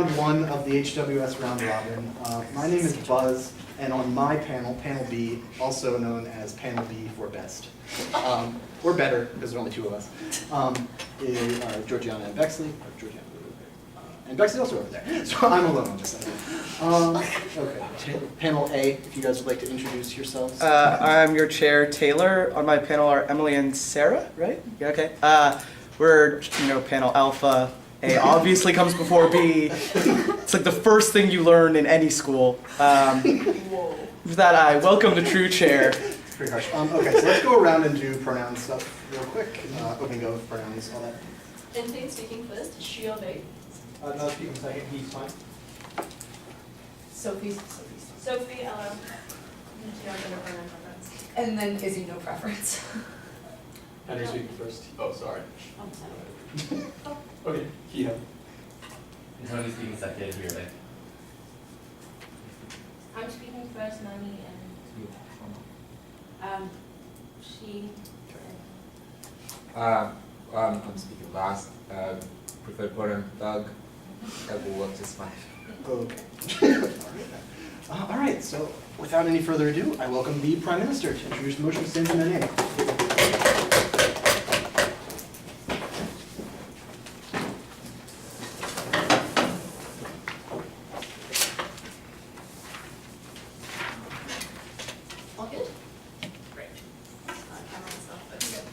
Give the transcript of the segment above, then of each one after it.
round one of the HWS round robin. My name is Buzz, and on my panel, panel B, also known as panel B for best, or better, because there are only two of us, is Georgiana and Bexley, and Bexley also over there, so I'm alone on this side. Okay, panel A, if you guys would like to introduce yourselves. I'm your chair, Taylor. On my panel are Emily and Sarah, right? Yeah, okay. We're, panel alpha. A obviously comes before B. It's like the first thing you learn in any school. With that, I welcome the true chair. Pretty harsh. Okay, so let's go around and do pronoun stuff real quick. Open go with pronouns, all that. Anything speaking first, she or they? No, speaking second, he's fine. Sophie. Sophie, Ella. And then Izzy, no preference. How do you speak first? Oh, sorry. I'm sorry. Okay, Kia. Is only speaking second here, right? I'm speaking first, Nani, and she. I'm speaking last. Preferred pronoun Doug. That will work just fine. Okay. All right, so without any further ado, I welcome the Prime Minister to introduce the motion of stands in my name. All good? Great. Camera and stuff, okay.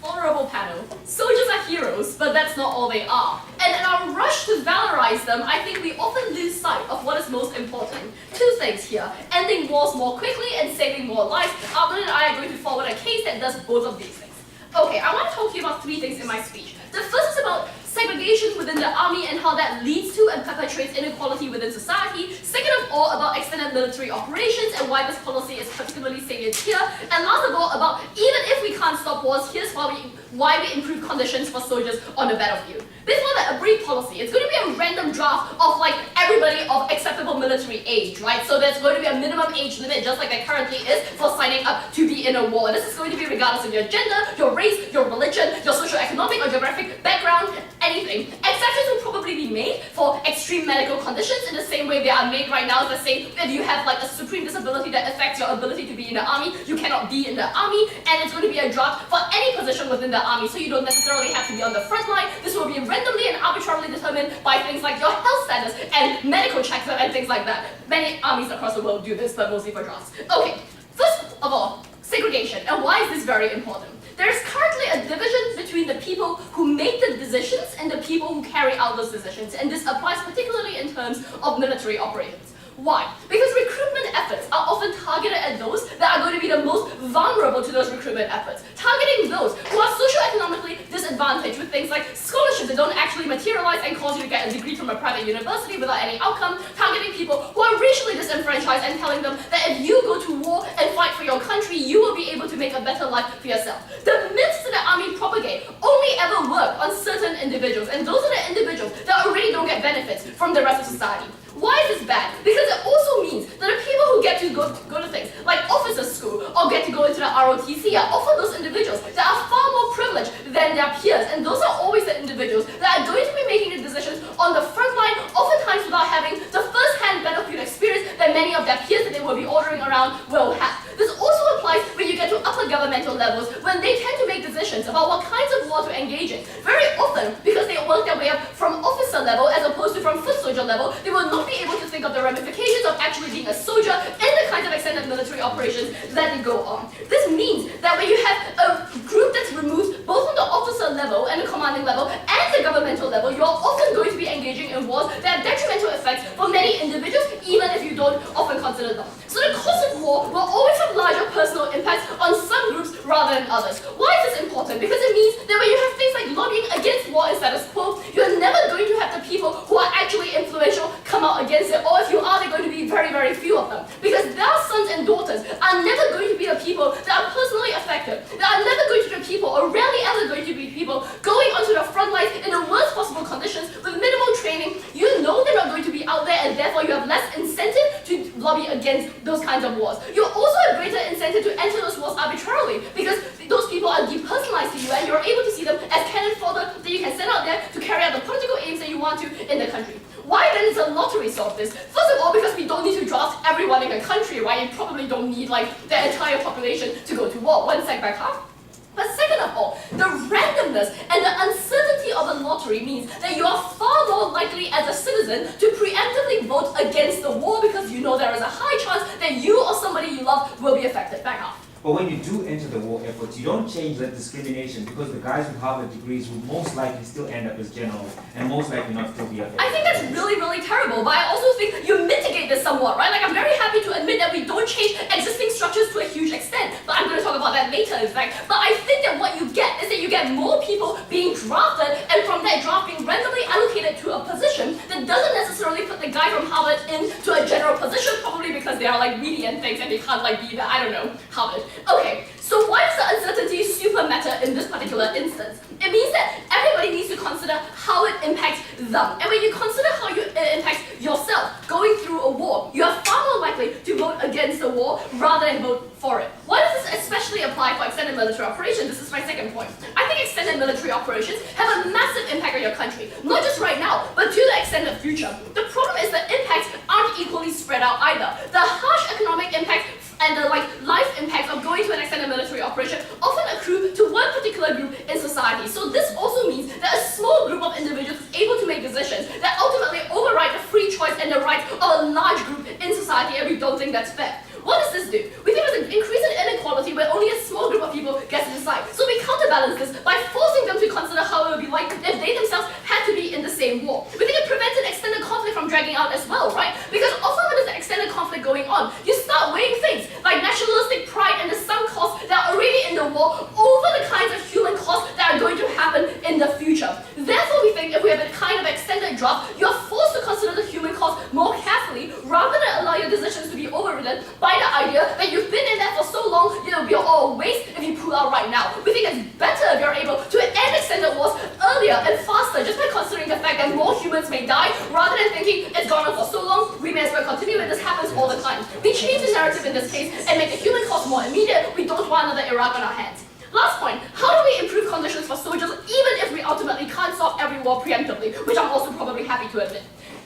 Honorable panel, soldiers are heroes, but that's not all they are. And in our rush to valorize them, I think we often lose sight of what is most important. Two things here: ending wars more quickly and saving more lives. Arden and I are going to forward a case that does both of these things. Okay, I want to talk to you about three things in my speech. The first is about segregation within the army and how that leads to and perpetuates inequality within society. Second of all, about extended military operations and why this policy is particularly salient here. And last of all, about even if we can't stop wars, here's why we improve conditions for soldiers on the battlefield. This is not a brief policy. It's going to be a random draft of like everybody of acceptable military age, right? So there's going to be a minimum age limit, just like there currently is for signing up to be in a war. This is going to be regardless of your gender, your race, your religion, your socio-economic or geographic background, anything. Exceptions will probably be made for extreme medical conditions in the same way they are made right now. Let's say if you have like a supreme disability that affects your ability to be in the army, you cannot be in the army, and it's going to be a draft for any position within the army, so you don't necessarily have to be on the front line. This will be randomly and arbitrarily determined by things like your health status and medical checks and things like that. Many armies across the world do this, but mostly for drafts. Okay, first of all, segregation. And why is this very important? There is currently a division between the people who make the decisions and the people who carry out those decisions, and this applies particularly in terms of military operations. Why? Because recruitment efforts are often targeted at those that are going to be the most vulnerable to those recruitment efforts. Targeting those who are socioeconomically disadvantaged with things like scholarships that don't actually materialize and cause you to get a degree from a private university without any outcome. Targeting people who are racially disenfranchised and telling them that if you go to war and fight for your country, you will be able to make a better life for yourself. The myths that the army propagate only ever work on certain individuals, and those are the individuals that already don't get benefits from the rest of society. Why is this bad? Because it also means that the people who get to go to things like officers' school or get to go into the ROTC are often those individuals that are far more privileged than their peers, and those are always the individuals that are going to be making the decisions on the front line, oftentimes without having the first-hand battlefield experience that many of their peers that they will be ordering around will have. This also applies when you get to upper governmental levels, when they tend to make decisions about what kinds of war to engage in. Very often, because they work their way up from officer level as opposed to from foot soldier level, they will not be able to think of the ramifications of actually being a soldier and the kinds of extended military operations that go on. This means that when you have a group that's removed both on the officer level and the commanding level and the governmental level, you're often going to be engaging in wars that have detrimental effects for many individuals, even if you don't often consider them. So the cost of war will always have larger personal impacts on some groups rather than others. Why is this important? Because it means that when you have things like lobbying against war and status quo, you're never going to have the people who are actually influential come out against it, or if you are, they're going to be very, very few of them. Because their sons and daughters are never going to be the people that are personally affected. They are never going to be the people, or rarely ever going to be people, going onto the front lines in the worst possible conditions with minimal training. You know they're not going to be out there, and therefore you have less incentive to lobby against those kinds of wars. You also have greater incentive to enter those wars arbitrarily, because those people are depersonalized to you, and you're able to see them as cannon fodder that you can send out there to carry out the political aims that you want to in the country. Why then does a lottery solve this? First of all, because we don't need to draft everyone in the country, right? You probably don't need like the entire population to go to war. One sec back up. But second of all, the randomness and the uncertainty of the lottery means that you are far more likely as a citizen to preemptively vote against the war because you know there is a high chance that you or somebody you love will be affected. Back up. But when you do enter the war efforts, you don't change that discrimination because the guys with Harvard degrees will most likely still end up as generals and most likely not still be affected. I think that's really, really terrible, but I also think you mitigate this somewhat, right? Like, I'm very happy to admit that we don't change existing structures to a huge extent, but I'm going to talk about that later, in fact. But I think that what you get is that you get more people being drafted, and from that draft being randomly allocated to a position that doesn't necessarily put the guy from Harvard into a general position, probably because they are like really and things and they can't like be the, I don't know, Harvard. Okay, so why is the uncertainty super matter in this particular instance? It means that everybody needs to consider how it impacts them. And when you consider how it impacts yourself going through a war, you are far more likely to vote against the war rather than vote for it. Why does this especially apply for extended military operations? This is my second point. I think extended military operations have a massive impact on your country, not just right now, but to the extended future. The problem is that impacts aren't equally spread out either. The harsh economic impact and the life impact of going to an extended military operation often accrue to one particular group in society. So this also means that a small group of individuals is able to make decisions that ultimately override the free choice and the rights of a large group in society, and we don't think that's fair. What does this do? We think there's an increase in inequality where only a small group of people get to decide. So we counterbalance this by forcing them to consider how it would be like if they themselves had to be in the same war. We think it prevents an extended conflict from dragging out as well, right? Because often when there's an extended conflict going on, you start weighing things like nationalistic pride and the sunk costs that are already in the war over the kinds of human costs that are going to happen in the future. Therefore, we think if we have a kind of extended draft, you're forced to consider the human cost more carefully rather than allow your decisions to be overridden by the idea that you've been in there for so long, it'll be all a waste if you pull out right now. We think it's better if you're able to end extended wars earlier and faster just by considering the fact that more humans may die rather than thinking it's gone on for so long, we may as well continue and this happens all the time. We change the narrative in this case and make the human cost more immediate. We don't want another Iraq on our hands. Last point, how do we improve conditions for soldiers even if we ultimately can't solve every war preemptively, which I'm also probably happy to admit.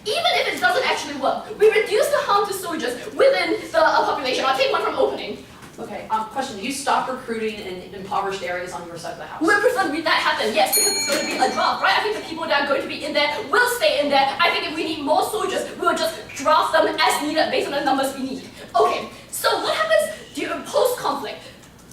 Even if it doesn't actually work, we reduce the harm to soldiers within the population. I'll take one from opening. Okay, question, do you stop recruiting in impoverished areas on your side of the house? We prefer that happen, yes, because it's going to be a draft, right? I think the people that are going to be in there will stay in there. I think if we need more soldiers, we'll just draft them as needed based on the numbers we need. Okay, so what happens post-conflict?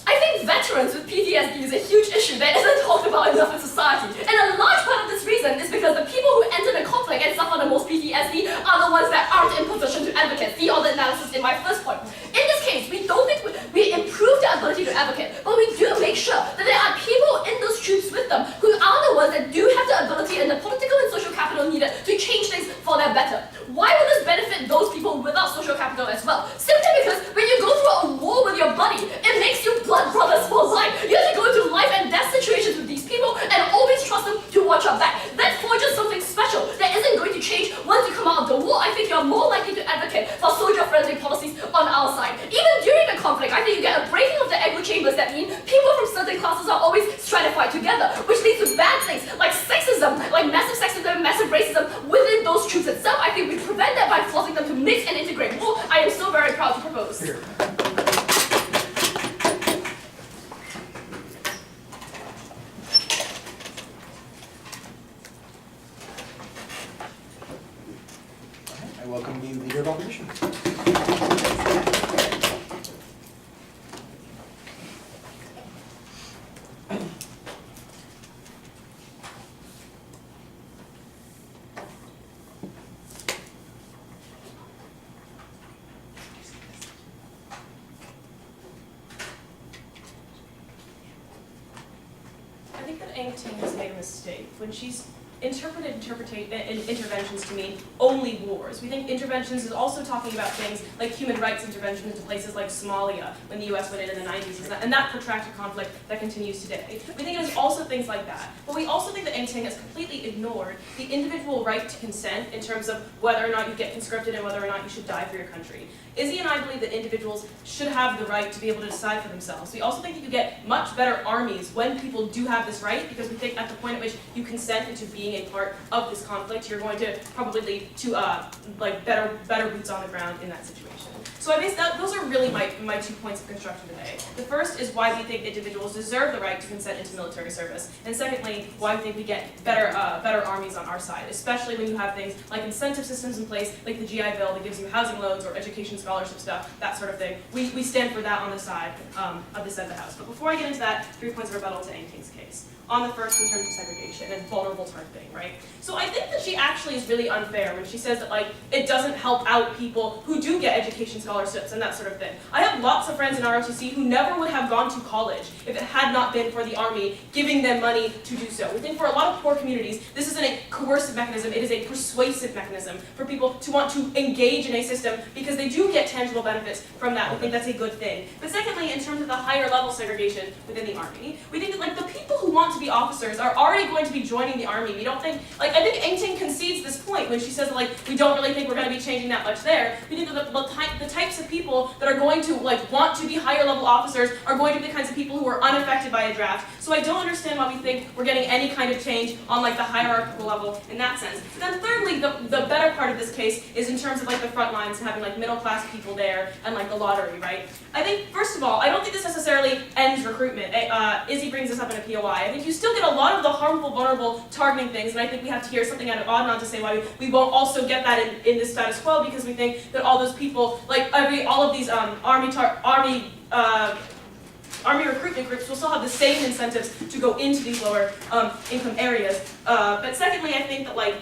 I think veterans with PTSD is a huge issue that isn't talked about enough in society. And a large part of this reason is because the people who enter the conflict and suffer the most PTSD are the ones that aren't in position to advocate. See all the analysis in my first point. In this case, we don't think we improve their ability to advocate, but we do make sure that there are people in those troops with them who are the ones that do have the ability and the political and social capital needed to change things for their better. Why would this benefit those people without social capital as well? Simply because when you go through a war with your buddy, it makes you blood brothers for life. You have to go into life and death situations with these people and always trust them to watch your back. That forges something special that isn't going to change once you come out of the war. I think you're more likely to advocate for soldier-friendly policies on our side. Even during the conflict, I think you get a breaking of the echo chambers that mean people from certain classes are always stratified together, which leads to bad things like sexism, like massive sexism, massive racism within those troops itself. I think we prevent that by forcing them to mix and integrate more. I am so very proud to propose. Here. I welcome the Leader of Opposition. I think that Aang Ting has made a mistake when she's interpreted interventions to mean only wars. We think interventions is also talking about things like human rights intervention into places like Somalia when the US went in the 90s, and that protracted conflict that continues today. We think it is also things like that. But we also think that Aang Ting has completely ignored the individual right to consent in terms of whether or not you get conscripted and whether or not you should die for your country. Izzy and I believe that individuals should have the right to be able to decide for themselves. We also think that you get much better armies when people do have this right, because we think at the point at which you consent into being being a part of this conflict, you're going to probably lead to like better boots on the ground in that situation. So I base those are really my 2 points of construction today. The first is why we think individuals deserve the right to consent into military service, and secondly, why we think we get better armies on our side, especially when you have things like incentive systems in place, like the GI Bill that gives you housing loans or education scholarship stuff, that sort of thing. We stand for that on the side of this side of the house. But before I get into that, 3 points of rebuttal to Anking's case. On the first, in terms of segregation and vulnerable targeting, right? So I think that she actually is really unfair when she says that like it doesn't help out people who do get education scholarships and that sort of thing. I have lots of friends in ROTC who never would have gone to college if it had not been for the Army giving them money to do so. We think for a lot of poor communities, this isn't a coercive mechanism, it is a persuasive mechanism for people to want to engage in a system because they do get tangible benefits from that. We think that's a good thing. But secondly, in terms of the higher level segregation within the Army, we think that like the people who want to be officers are already going to be joining the Army. We don't think, like, I think Ankting concedes this point when she says that, like, we don't really think we're going to be changing that much there. We think that the types of people that are going to, like, want to be higher level officers are going to be the kinds of people who are unaffected by a draft. So I don't understand why we think we're getting any kind of change on, like, the hierarchical level in that sense. And then thirdly, the better part of this case is in terms of, like, the front lines and having, like, middle class people there and, like, the lottery, right? I think, first of all, I don't think this necessarily ends recruitment. Izzy brings this up in a POI. I think you still get a lot of the harmful, vulnerable targeting things, and I think we have to hear something out of Adnan to say why we won't also get that in the status quo, because we think that all those people, like all of these Army recruitment groups will still have the same incentives to go into these lower income areas. But secondly, I think that like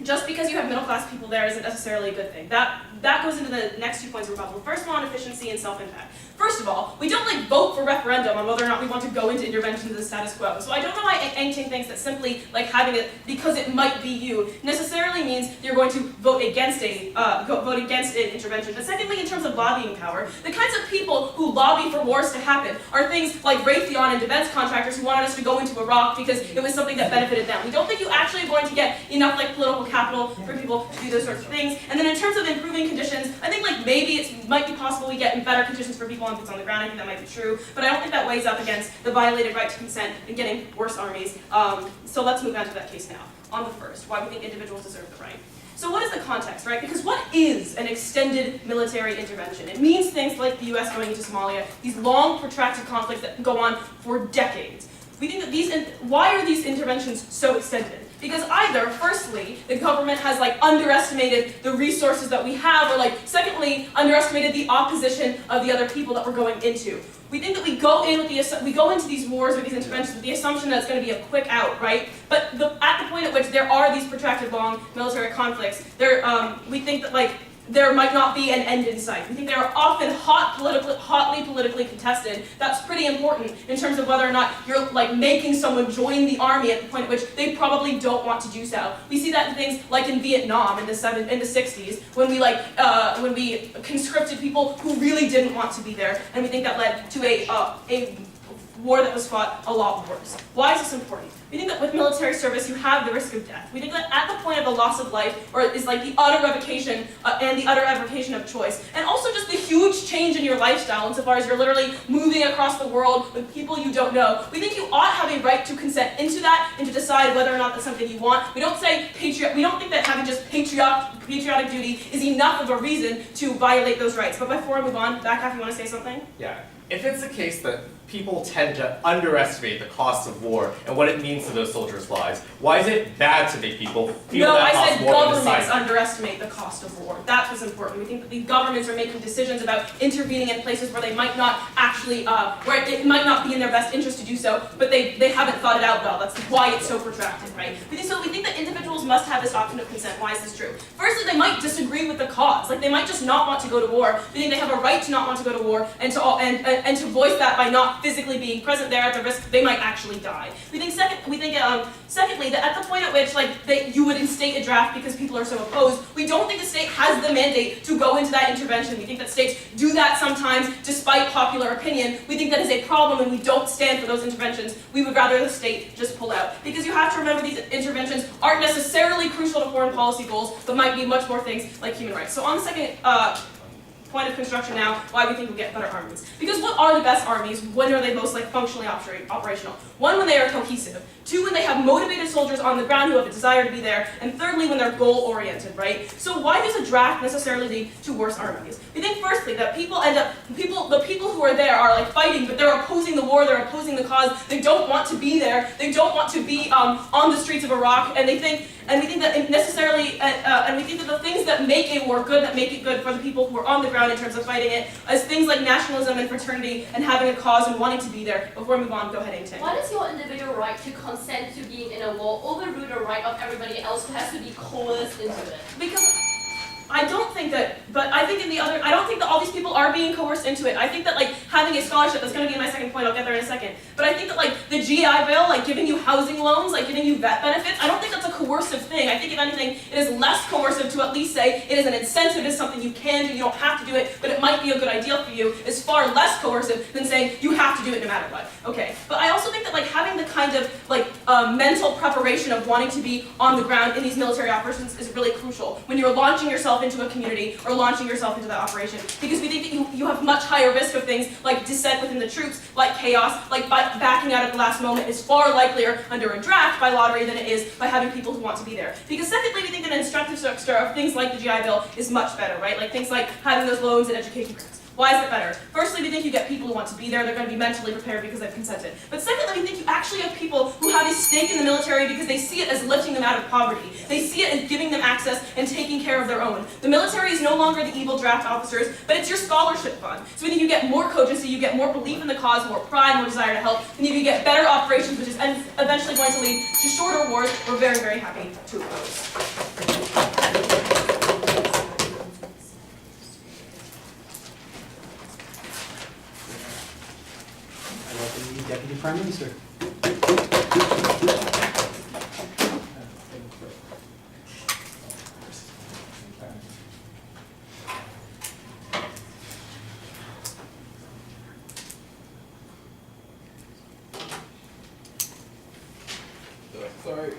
just because you have middle class people there isn't necessarily a good thing. That goes into the next 2 points of rebuttal. First one on efficiency and self-impact. First of all, we don't like vote for referendum on whether or not we want to go into intervention to the status quo. So I don't know why Ankting thinks that simply like having it because it might be you necessarily means you're going to vote against an intervention. But secondly, in terms of lobbying power, the kinds of people who lobby for wars to happen are things like Raytheon and defense contractors who wanted us to go into Iraq because it was something that benefited them. We don't think you actually are going to get enough like political capital for people to do those sorts of things. And then in terms of improving conditions, I think like maybe it might be possible we get better conditions for people on boots on the ground. I think that might be true, but I don't think that weighs up against the violated right to consent and getting worse armies. So let's move on to that case now. On the first, why we think individuals deserve the right. So what is the context, right? Because what is an extended military intervention? It means things like the US going into Somalia, these long protracted conflicts that go on for decades. We think that why are these interventions so extended? Because either, firstly, the government has like underestimated the resources that we have, or like, secondly, underestimated the opposition of the other people that we're going into. We think that we go into these wars or these interventions with the assumption that it's going to be a quick out, right? But at the point at which there are these protracted long military conflicts, we think that like there might not be an end in sight. We think they are often hotly politically contested. That's pretty important in terms of whether or not you're like making someone join the army at the point at which they probably don't want to do so. We see that in things like in Vietnam in the 60s when we conscripted people who really didn't want to be there, and we think that led to a war that was fought a lot worse. Why is this important? We think that with military service, you have the risk of death. We think that at the point of the loss of life, or is like the utter revocation and the utter abdication of choice, and also just the huge change in your lifestyle insofar as you're literally moving across the world with people you don't know. We think you ought to have a right to consent into that and to decide whether or not that's something you want. We don't think that having just patriotic duty is enough of a reason to violate those rights. But before I move on, back half, you want to say something? Yeah. If it's the case that people tend to underestimate the cost of war and what it means to those soldiers' lives, why is it bad to make people feel that cost more than governments underestimate the cost of war. That's what's important. We think that the governments are making decisions about intervening in places where they might not actually, where it might not be in their best interest to do so, but they haven't thought it out well. That's why it's so protracted, right? We think that individuals must have this option of consent. Why is this true? Firstly, they might disagree with the cause. Like, they might just not want to go to war. We think they have a right to not want to go to war and to voice that by not physically being present there at the risk they might actually die. We think secondly that at the point at which you would instate a draft because people are so opposed, we don't think the state has the mandate to go into that intervention. We think that states do that sometimes despite popular opinion. We think that is a problem and we don't stand for those interventions. We would rather the state just pull out. Because you have to remember these interventions aren't necessarily crucial to foreign policy goals, but might be much more things like human rights. So on the second point of construction now, why we think we'll get better armies. Because what are the best armies? When are they most like functionally operational? One, when they are cohesive. Two, when they have motivated soldiers on the ground who have a desire to be there. And thirdly, when they're goal-oriented, right? So why does a draft necessarily lead to worse armies? We think firstly that the people who are there are like fighting, but they're opposing the war, they're opposing the cause, they don't want to be there, they don't want to be on the streets of Iraq, and we think that the things that make a war good, that make it good for the people who are on the ground in terms of fighting it, as things like nationalism and fraternity and having a cause and wanting to be there. Before we move on, go ahead, Ting. Why does your individual right to consent to being in a war overrule the right of everybody else who has to be coerced into it? Because I don't think that, but I think I don't think that all these people are being coerced into it. I think that like having a scholarship, that's going to be my second point, I'll get there in a second. But I think that like the GI Bill, like giving you housing loans, like giving you vet benefits, I don't think that's a coercive thing. I think if anything, it is less coercive to at least say it is an incentive, it is something you can do, you don't have to do it, but it might be a good idea for you, is far less coercive than saying you have to do it no matter what. Okay, but I also think that like having the kind of like mental preparation of wanting to be on the ground in these military operations is really crucial when you're launching yourself into a community or launching yourself into that operation, because we think that you have much higher risk of things like dissent within the troops, like chaos, like backing out at the last moment is far likelier under a draft by lottery than it is by having people who want to be there. Because secondly, we think that an instructive structure of things like the GI Bill is much better, right? Like things like having those loans and education grants. Why is it better? Firstly, we think you get people who want to be there, they're going to be mentally prepared because they've consented. But secondly, we think you actually have people who have a stake in the military because they see it as lifting them out of poverty. They see it as giving them access and taking care of their own. The military is no longer the evil draft officers, but it's your scholarship fund. So we think you get more cogency, you get more belief in the cause, more pride, more desire to help, and you get better operations, which is eventually going to lead to shorter wars. We're very, very happy to oppose. The Deputy Prime Minister. Sorry.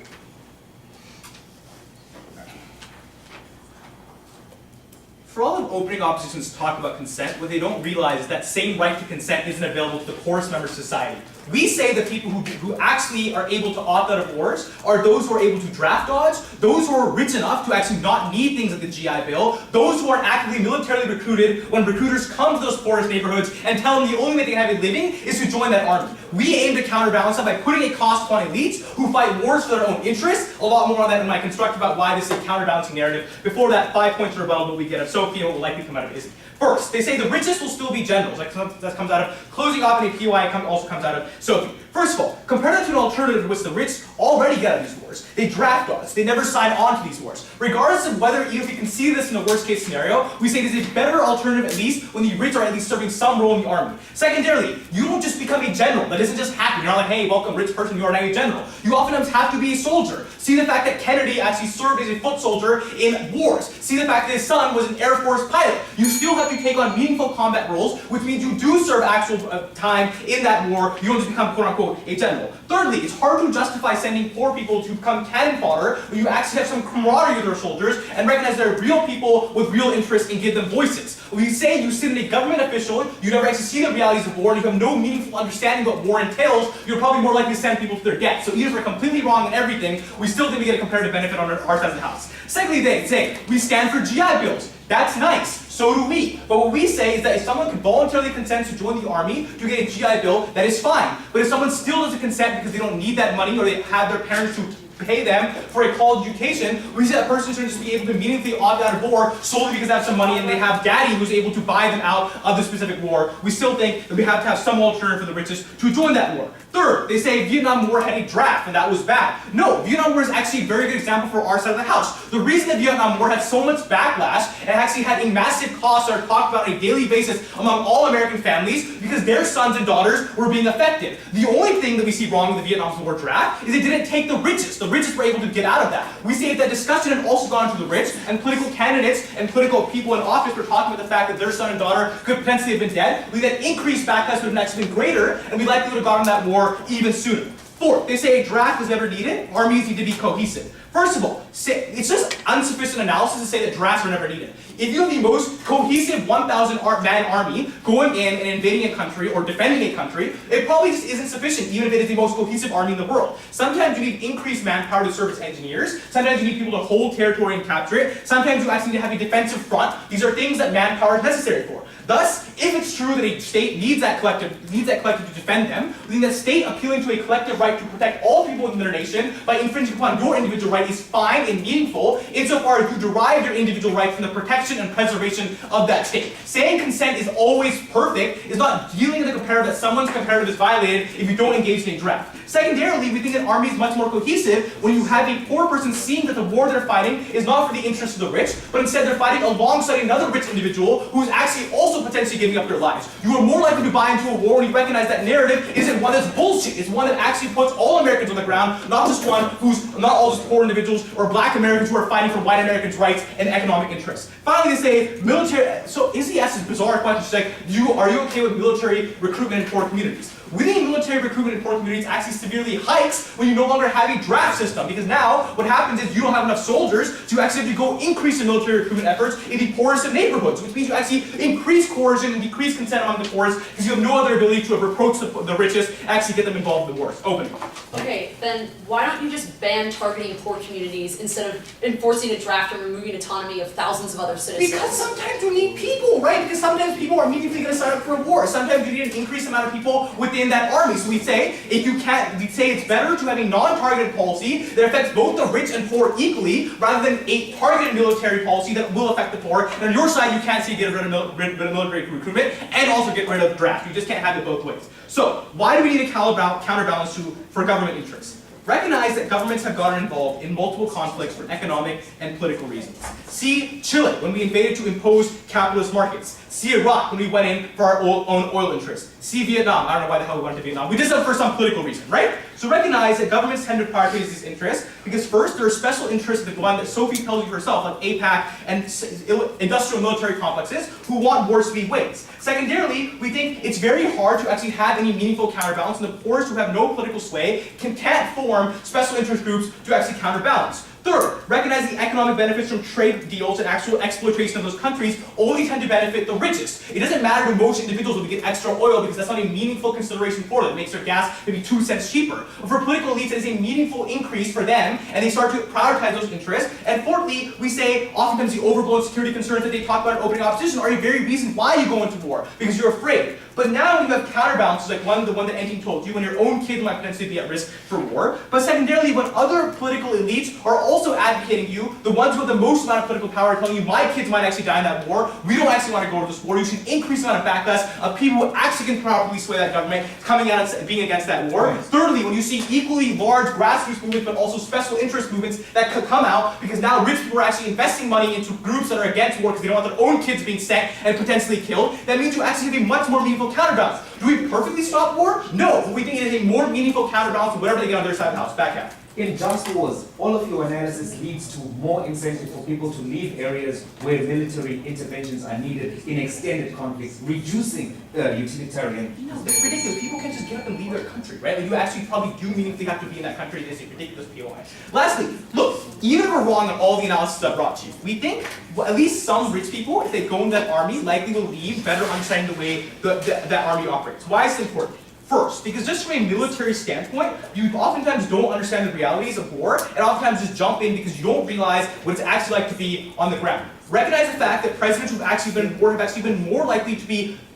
For all of opening oppositions talk about consent, what they don't realize is that same right to consent isn't available to the poorest members of society. We say the people who actually are able to opt out of wars are those who are able to draft dodge, those who are rich enough to actually not need things like the GI Bill, those who are actively militarily recruited when recruiters come to those poorest neighborhoods and tell them the only way they can have a living is to join that army. We aim to counterbalance that by putting a cost upon elites who fight wars for their own interests. A lot more on that in my construct about why this is a counterbalancing narrative. Before that, 5 points to rebuttal, what we get of Sophie and what will likely come out of Izzy. First, they say the richest will still be generals. That comes out of closing off in a PY, also comes out of Sophie. First of all, compare that to an alternative in which the rich already get out of these wars. They draft us. They never sign on to these wars. Regardless of whether, even if you can see this in the worst case scenario, we say it is a better alternative at least when the rich are at least serving some role in the army. Secondarily, you don't just become a general. That doesn't just happen. You're not like, hey, welcome rich person, you are now a general. You oftentimes have to be a soldier. See the fact that Kennedy actually served as a foot soldier in wars. See the fact that his son was an Air Force pilot. You still have to take on meaningful combat roles, which means you do serve actual time in that war. You don't just become quote-unquote a general. Thirdly, it's hard to justify sending poor people to become cannon fodder when you actually have some camaraderie with their soldiers and recognize they're real people with real interests and give them voices. When you say you sit in a government official, you never actually see the realities of war, and you have no meaningful understanding of what war entails, you're probably more likely to send people to their death. So even if we're completely wrong in everything, we still think we get a comparative benefit on our side of the house. Secondly, they say, we stand for GI Bills. That's nice. So do we. But what we say is that if someone can voluntarily consent to join the army to get a GI Bill, that is fine. But if someone still doesn't consent because they don't need that money or they have their parents to pay them for a college education, we say that person should just be able to meaningfully opt out of war solely because they have some money and they have daddy who's able to buy them out of the specific war. We still think that we have to have some alternative for the richest to join that war. Third, they say Vietnam War had a draft and that was bad. No, Vietnam War is actually a very good example for our side of the house. The reason that Vietnam War had so much backlash and actually had a massive cost that are talked about on a daily basis among all American families because their sons and daughters were being affected. The only thing that we see wrong with the Vietnam War draft is it didn't take the richest. The richest were able to get out of that. We say if that discussion had also gone to the rich and political candidates and political people in office were talking about the fact that their son and daughter could potentially have been dead, we then increased backlash would have actually been greater and we likely would have gotten that war even sooner. Fourth, they say a draft is never needed. Armies need to be cohesive. First of all, it's just insufficient analysis to say that drafts are never needed. If you have the most cohesive 1,000-man army going in and invading a country or defending a country, it probably just isn't sufficient, even if it is the most cohesive army in the world. Sometimes you need increased manpower to serve as engineers. Sometimes you need people to hold territory and capture it. Sometimes you actually need to have a defensive front. These are things that manpower is necessary for. Thus, if it's true that a state needs that collective to defend them, we think that state appealing to a collective right to protect all people within their nation by infringing upon your individual right is fine and meaningful insofar as you derive your individual right from the protection and preservation of that state. Saying consent is always perfect is not dealing with the comparative that someone's comparative is violated if you don't engage in a draft. Secondarily, we think an army is much more cohesive when you have a poor person seeing that the war they're fighting is not for the interests of the rich, but instead they're fighting alongside another rich individual who is actually also potentially giving up their lives. You are more likely to buy into a war when you recognize that narrative isn't one that's bullshit. It's one that actually puts all Americans on the ground, not just one who's not all just poor individuals or black Americans who are fighting for white Americans' rights and economic interests. Finally, they say military. So Izzy asks this bizarre question. She's like, are you okay with military recruitment in poor communities? We think military recruitment in poor communities actually severely hikes when you no longer have a draft system, because now what happens is you don't have enough soldiers to actually have to go increase the military recruitment efforts in the poorest of neighborhoods, which means you actually increase coercion and decrease consent among the poorest because you have no other ability to approach the richest and actually get them involved in the wars. Open. Okay, then why don't you just ban targeting poor communities instead of enforcing a draft and removing autonomy of thousands of other citizens? Because sometimes you need people, right? Because sometimes people are immediately going to sign up for a war. Sometimes you need an increased amount of people within that army. So we say, we say it's better to have a non-targeted policy that affects both the rich and poor equally, rather than a targeted military policy that will affect the poor. And on your side, you can't say get rid of military recruitment and also get rid of the draft. You just can't have it both ways. So why do we need a counterbalance for government interests? Recognize that governments have gotten involved in multiple conflicts for economic and political reasons. See Chile, when we invaded to impose capitalist markets. See Iraq, when we went in for our own oil interests. See Vietnam, I don't know why the hell we went to Vietnam. We did so for some political reason, right? So recognize that governments tend to prioritize these interests because first, there are special interests, the one that Sophie tells you herself, like AIPAC and industrial military complexes, who want wars to be waged. Secondarily, we think it's very hard to actually have any meaningful counterbalance, and the poorest who have no political sway can't form special interest groups to actually counterbalance. Third, recognize the economic benefits from trade deals and actual exploitation of those countries only tend to benefit the richest. It doesn't matter to most individuals when we get extra oil because that's not a meaningful consideration for them. It makes their gas maybe 2 cents cheaper. But for political elites, it is a meaningful increase for them, and they start to prioritize those interests. And fourthly, we say oftentimes the overblown security concerns that they talk about in opening opposition are a very reason why you go into war, because you're afraid. But now you have counterbalances like the one that Enting told you, when your own kid might potentially be at risk for war. But secondarily, when other political elites are also advocating you, the ones with the most amount of political power are telling you, my kids might actually die in that war, we don't actually want to go to this war, you should increase the amount of backlash of people who actually can properly sway that government coming out and being against that war. Thirdly, when you see equally large grassroots movements but also special interest movements that could come out because now rich people are actually investing money into groups that are against war because they don't want their own kids being sent and potentially killed, that means you actually have a much more meaningful counterbalance. Do we perfectly stop war? No, but we think it is a more meaningful counterbalance to whatever they get on their side of the house. Back out. In just wars, all of your analysis leads to more incentive for people to leave areas where military interventions are needed in extended conflicts, reducing utilitarian. No, it's ridiculous. People can't just get up and leave their country, right? Like you actually probably do meaningfully have to be in that country. It's a ridiculous POI. Lastly, look, even if we're wrong on all the analysis I brought to you, we think at least some rich people, if they go in that army, likely will leave better understanding the way that army operates. Why is it important? First, because just from a military standpoint, you oftentimes don't understand the realities of war, and oftentimes just jump in because you don't realize what it's actually like to be on the ground. Recognize the fact that presidents who've actually been in war have actually been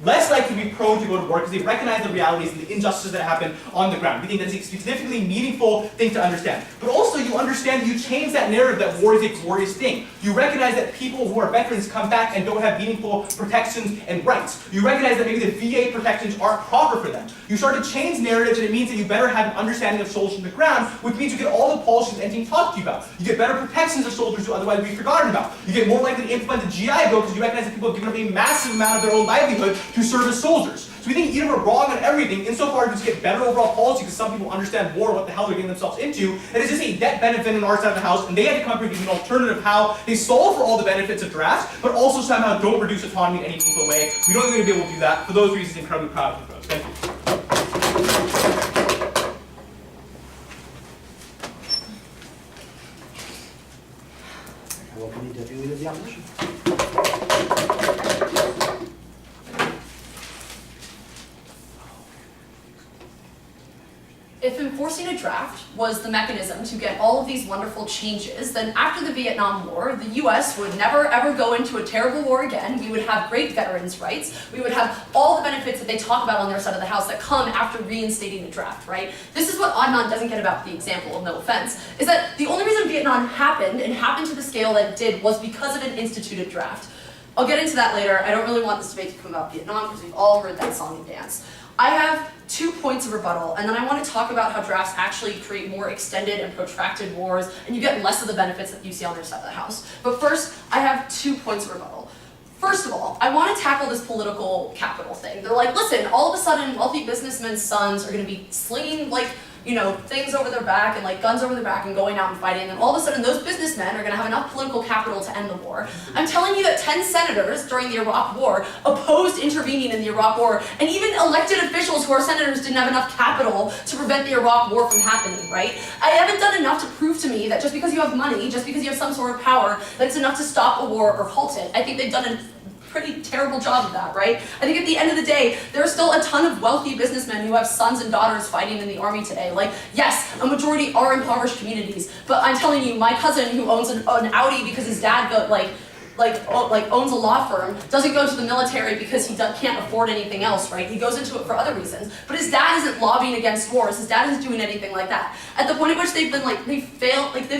less likely to be prone to go to war because they recognize the realities and the injustices that happen on the ground. We think that's a significantly meaningful thing to understand. But also you understand that you change that narrative that war is a glorious thing. You recognize that people who are veterans come back and don't have meaningful protections and rights. You recognize that maybe the VA protections aren't proper for them. You start to change narratives, and it means that you better have an understanding of soldiers on the ground, which means you get all the policies that Enting talked to you about. You get better protections of soldiers who otherwise would be forgotten about. You get more likely to implement the GI Bill because you recognize that people have given up a massive amount of their own livelihood to serve as soldiers. So we think either we're wrong on everything, insofar as we just get better overall policy because some people understand war, what the hell they're getting themselves into, and it's just a net benefit on our side of the house, and they had to come up with an alternative how they solve for all the benefits of drafts, but also somehow don't reduce autonomy in any meaningful way. We don't think we're going to be able to do that. For those reasons, incredibly proud of the approach. Thank you. I welcome the Deputy Leader of the Opposition. If enforcing a draft was the mechanism to get all of these wonderful changes, then after the Vietnam War, the US would never ever go into a terrible war again. We would have great veterans' rights. We would have all the benefits that they talk about on their side of the house that come after reinstating the draft, right? This is what Adnan doesn't get about the example, no offense, is that the only reason Vietnam happened, and happened to the scale that it did, was because of an instituted draft. I'll get into that later. I don't really want this debate to come about Vietnam because we've all heard that song and dance. I have 2 points of rebuttal, and then I want to talk about how drafts actually create more extended and protracted wars, and you get less of the benefits that you see on their side of the house. But first, I have 2 points of rebuttal. First of all, I want to tackle this political capital thing. They're like, listen, all of a sudden, wealthy businessmen's sons are going to be slinging, like, you know, things over their back and like guns over their back and going out and fighting, and all of a sudden those businessmen are going to have enough political capital to end the war. I'm telling you that 10 senators during the Iraq War opposed intervening in the Iraq War, and even elected officials who are senators didn't have enough capital to prevent the Iraq War from happening, right? I haven't done enough to prove to me that just because you have money, just because you have some sort of power, that it's enough to stop a war or halt it. I think they've done a pretty terrible job of that, right? I think at the end of the day, there are still a ton of wealthy businessmen who have sons and daughters fighting in the army today. Like, yes, a majority are impoverished communities, but I'm telling you, my cousin who owns an Audi because his dad got owns a law firm, doesn't go to the military because he can't afford anything else, right? He goes into it for other reasons. But his dad isn't lobbying against wars. His dad isn't doing anything like that. At the point at which they've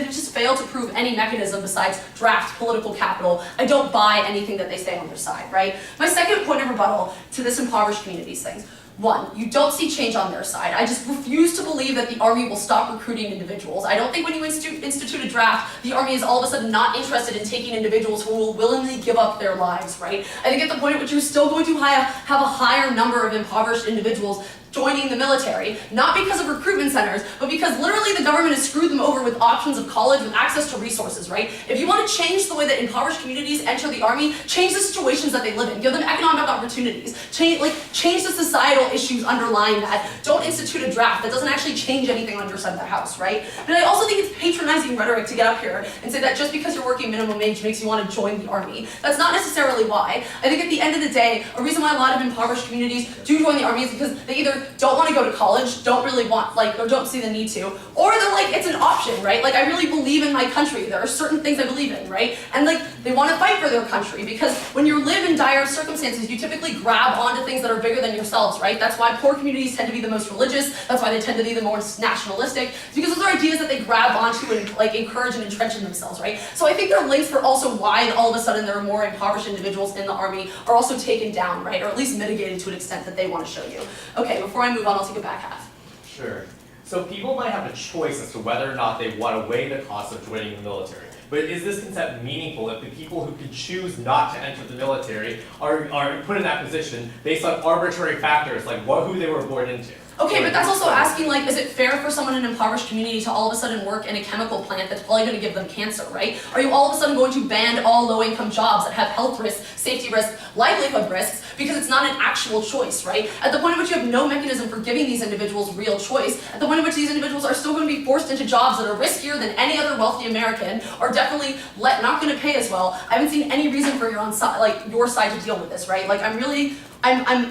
just failed to prove any mechanism besides draft political capital, I don't buy anything that they say on their side, right? My second point of rebuttal to this impoverished communities thing. 1, you don't see change on their side. I just refuse to believe that the Army will stop recruiting individuals. I don't think when you institute a draft, the Army is all of a sudden not interested in taking individuals who will willingly give up their lives, right? I think at the point at which you're still going to have a higher number of impoverished individuals joining the military, not because of recruitment centers, but because literally the government has screwed them over with options of college, with access to resources, right? If you want to change the way that impoverished communities enter the Army, change the situations that they live in, give them economic opportunities, change the societal issues underlying that. Don't institute a draft that doesn't actually change anything on your side of the house, right? But I also think it's patronizing rhetoric to get up here and say that just because you're working minimum wage makes you want to join the Army. That's not necessarily why. I think at the end of the day, a reason why a lot of impoverished communities do join the Army is because they either don't want to go to college, don't really want, or don't see the need to, or they're like, it's an option, right? Like, I really believe in my country. There are certain things I believe in, right? And they want to fight for their country, because when you live in dire circumstances, you typically grab onto things that are bigger than yourselves, right? That's why poor communities tend to be the most religious. That's why they tend to be the most nationalistic. It's because those are ideas that they grab onto and encourage and entrench in themselves, right? So I think there are links for also why all of a sudden there are more impoverished individuals in the Army are also taken down, right? Or at least mitigated to an extent that they want to show you. Okay, before I move on, I'll take a back half. Sure. So people might have a choice as to whether or not they want to weigh the cost of joining the military. But is this concept meaningful if the people who could choose not to enter the military are put in that position based on arbitrary factors like who they were born into? Okay, but that's also asking, is it fair for someone in an impoverished community to all of a sudden work in a chemical plant that's probably going to give them cancer, right? Are you all of a sudden going to ban all low-income jobs that have health risks, safety risks, livelihood risks, because it's not an actual choice, right? At the point at which you have no mechanism for giving these individuals real choice, at the point at which these individuals are still going to be forced into jobs that are riskier than any other wealthy American, are definitely not going to pay as well, I haven't seen any reason for your side to deal with this, right?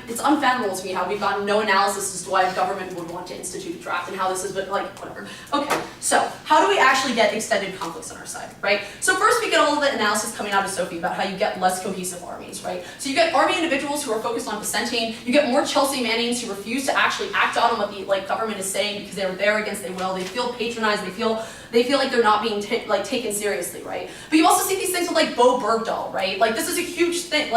It's unfathomable to me how we've gotten no analysis as to why a government would want to institute a draft and how this has been, whatever. Okay, so how do we actually get extended conflicts on our side, right? So first we get all of the analysis coming out of Sophie about how you get less cohesive armies, right? So you get army individuals who are focused on dissenting, you get more Chelsea Mannings who refuse to actually act out on what the government is saying because they're there against their will, they feel patronized, they feel like they're not being taken seriously, right? But you also see these things with Bo Bergdahl, right? This is a huge thing,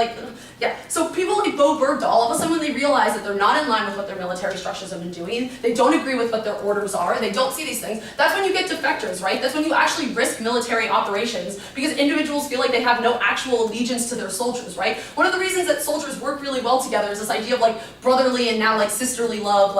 so people like Bo Bergdahl, all of a sudden when they realize that they're not in line with what their military structures have been doing, they don't agree with what their orders are, they don't see these things, that's when you get defectors, right? That's when you actually risk military operations because individuals feel like they have no actual allegiance to their soldiers, right? One of the reasons that soldiers work really well together is this idea of brotherly and now sisterly love,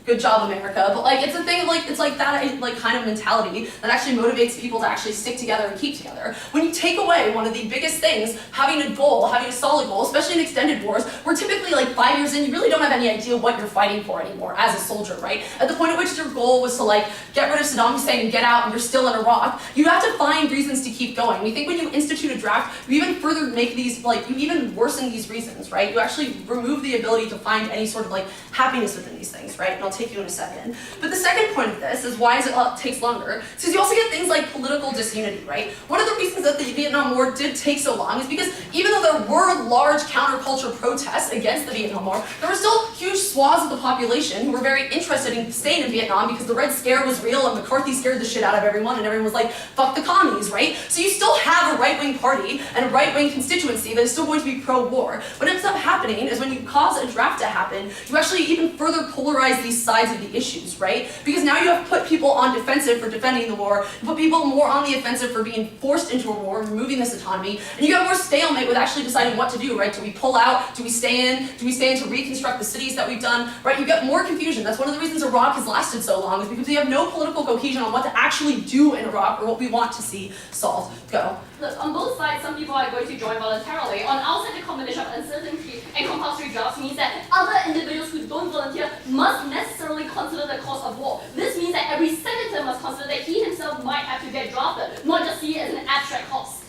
good job, America. But like, it's a thing of like, it's like that like kind of mentality that actually motivates people to actually stick together and keep together. When you take away one of the biggest things, having a goal, having a solid goal, especially in extended wars, where typically like 5 years in, you really don't have any idea what you're fighting for anymore as a soldier, right? At the point at which your goal was to like get rid of Saddam Hussein and get out and you're still in Iraq, you have to find reasons to keep going. We think when you institute a draft, you even further make these, like, you even worsen these reasons, right? You actually remove the ability to find any sort of like happiness within these things, right? And I'll take you in a second. But the second point of this is why it takes longer, because you also get things like political disunity, right? One of the reasons that the Vietnam War did take so long is because even though there were large counterculture protests against the Vietnam War, there were still huge swaths of the population who were very interested in staying in Vietnam because the Red Scare was real and McCarthy scared the shit out of everyone and everyone was like, fuck the commies, right? So you still have a right-wing party and a right-wing constituency that is still going to be pro-war. What ends up happening is when you cause a draft to happen, you actually even further polarize these sides of the issues, right? Because now you have put people on defensive for defending the war, you put people more on the offensive for being forced into a war, removing this autonomy, and you have more stalemate with actually deciding what to do, right? Do we pull out? Do we stay in? Do we stay in to reconstruct the cities that we've done, right? You get more confusion. That's one of the reasons Iraq has lasted so long, is because we have no political cohesion on what to actually do in Iraq or what we want to see solved. Go. Look, on both sides, some people are going to join voluntarily. On our side, the combination of uncertainty and compulsory drafts means that other individuals who don't volunteer must necessarily consider the cost of war. This means that every senator must consider that he himself might have to get drafted, not just see it as an abstract cost.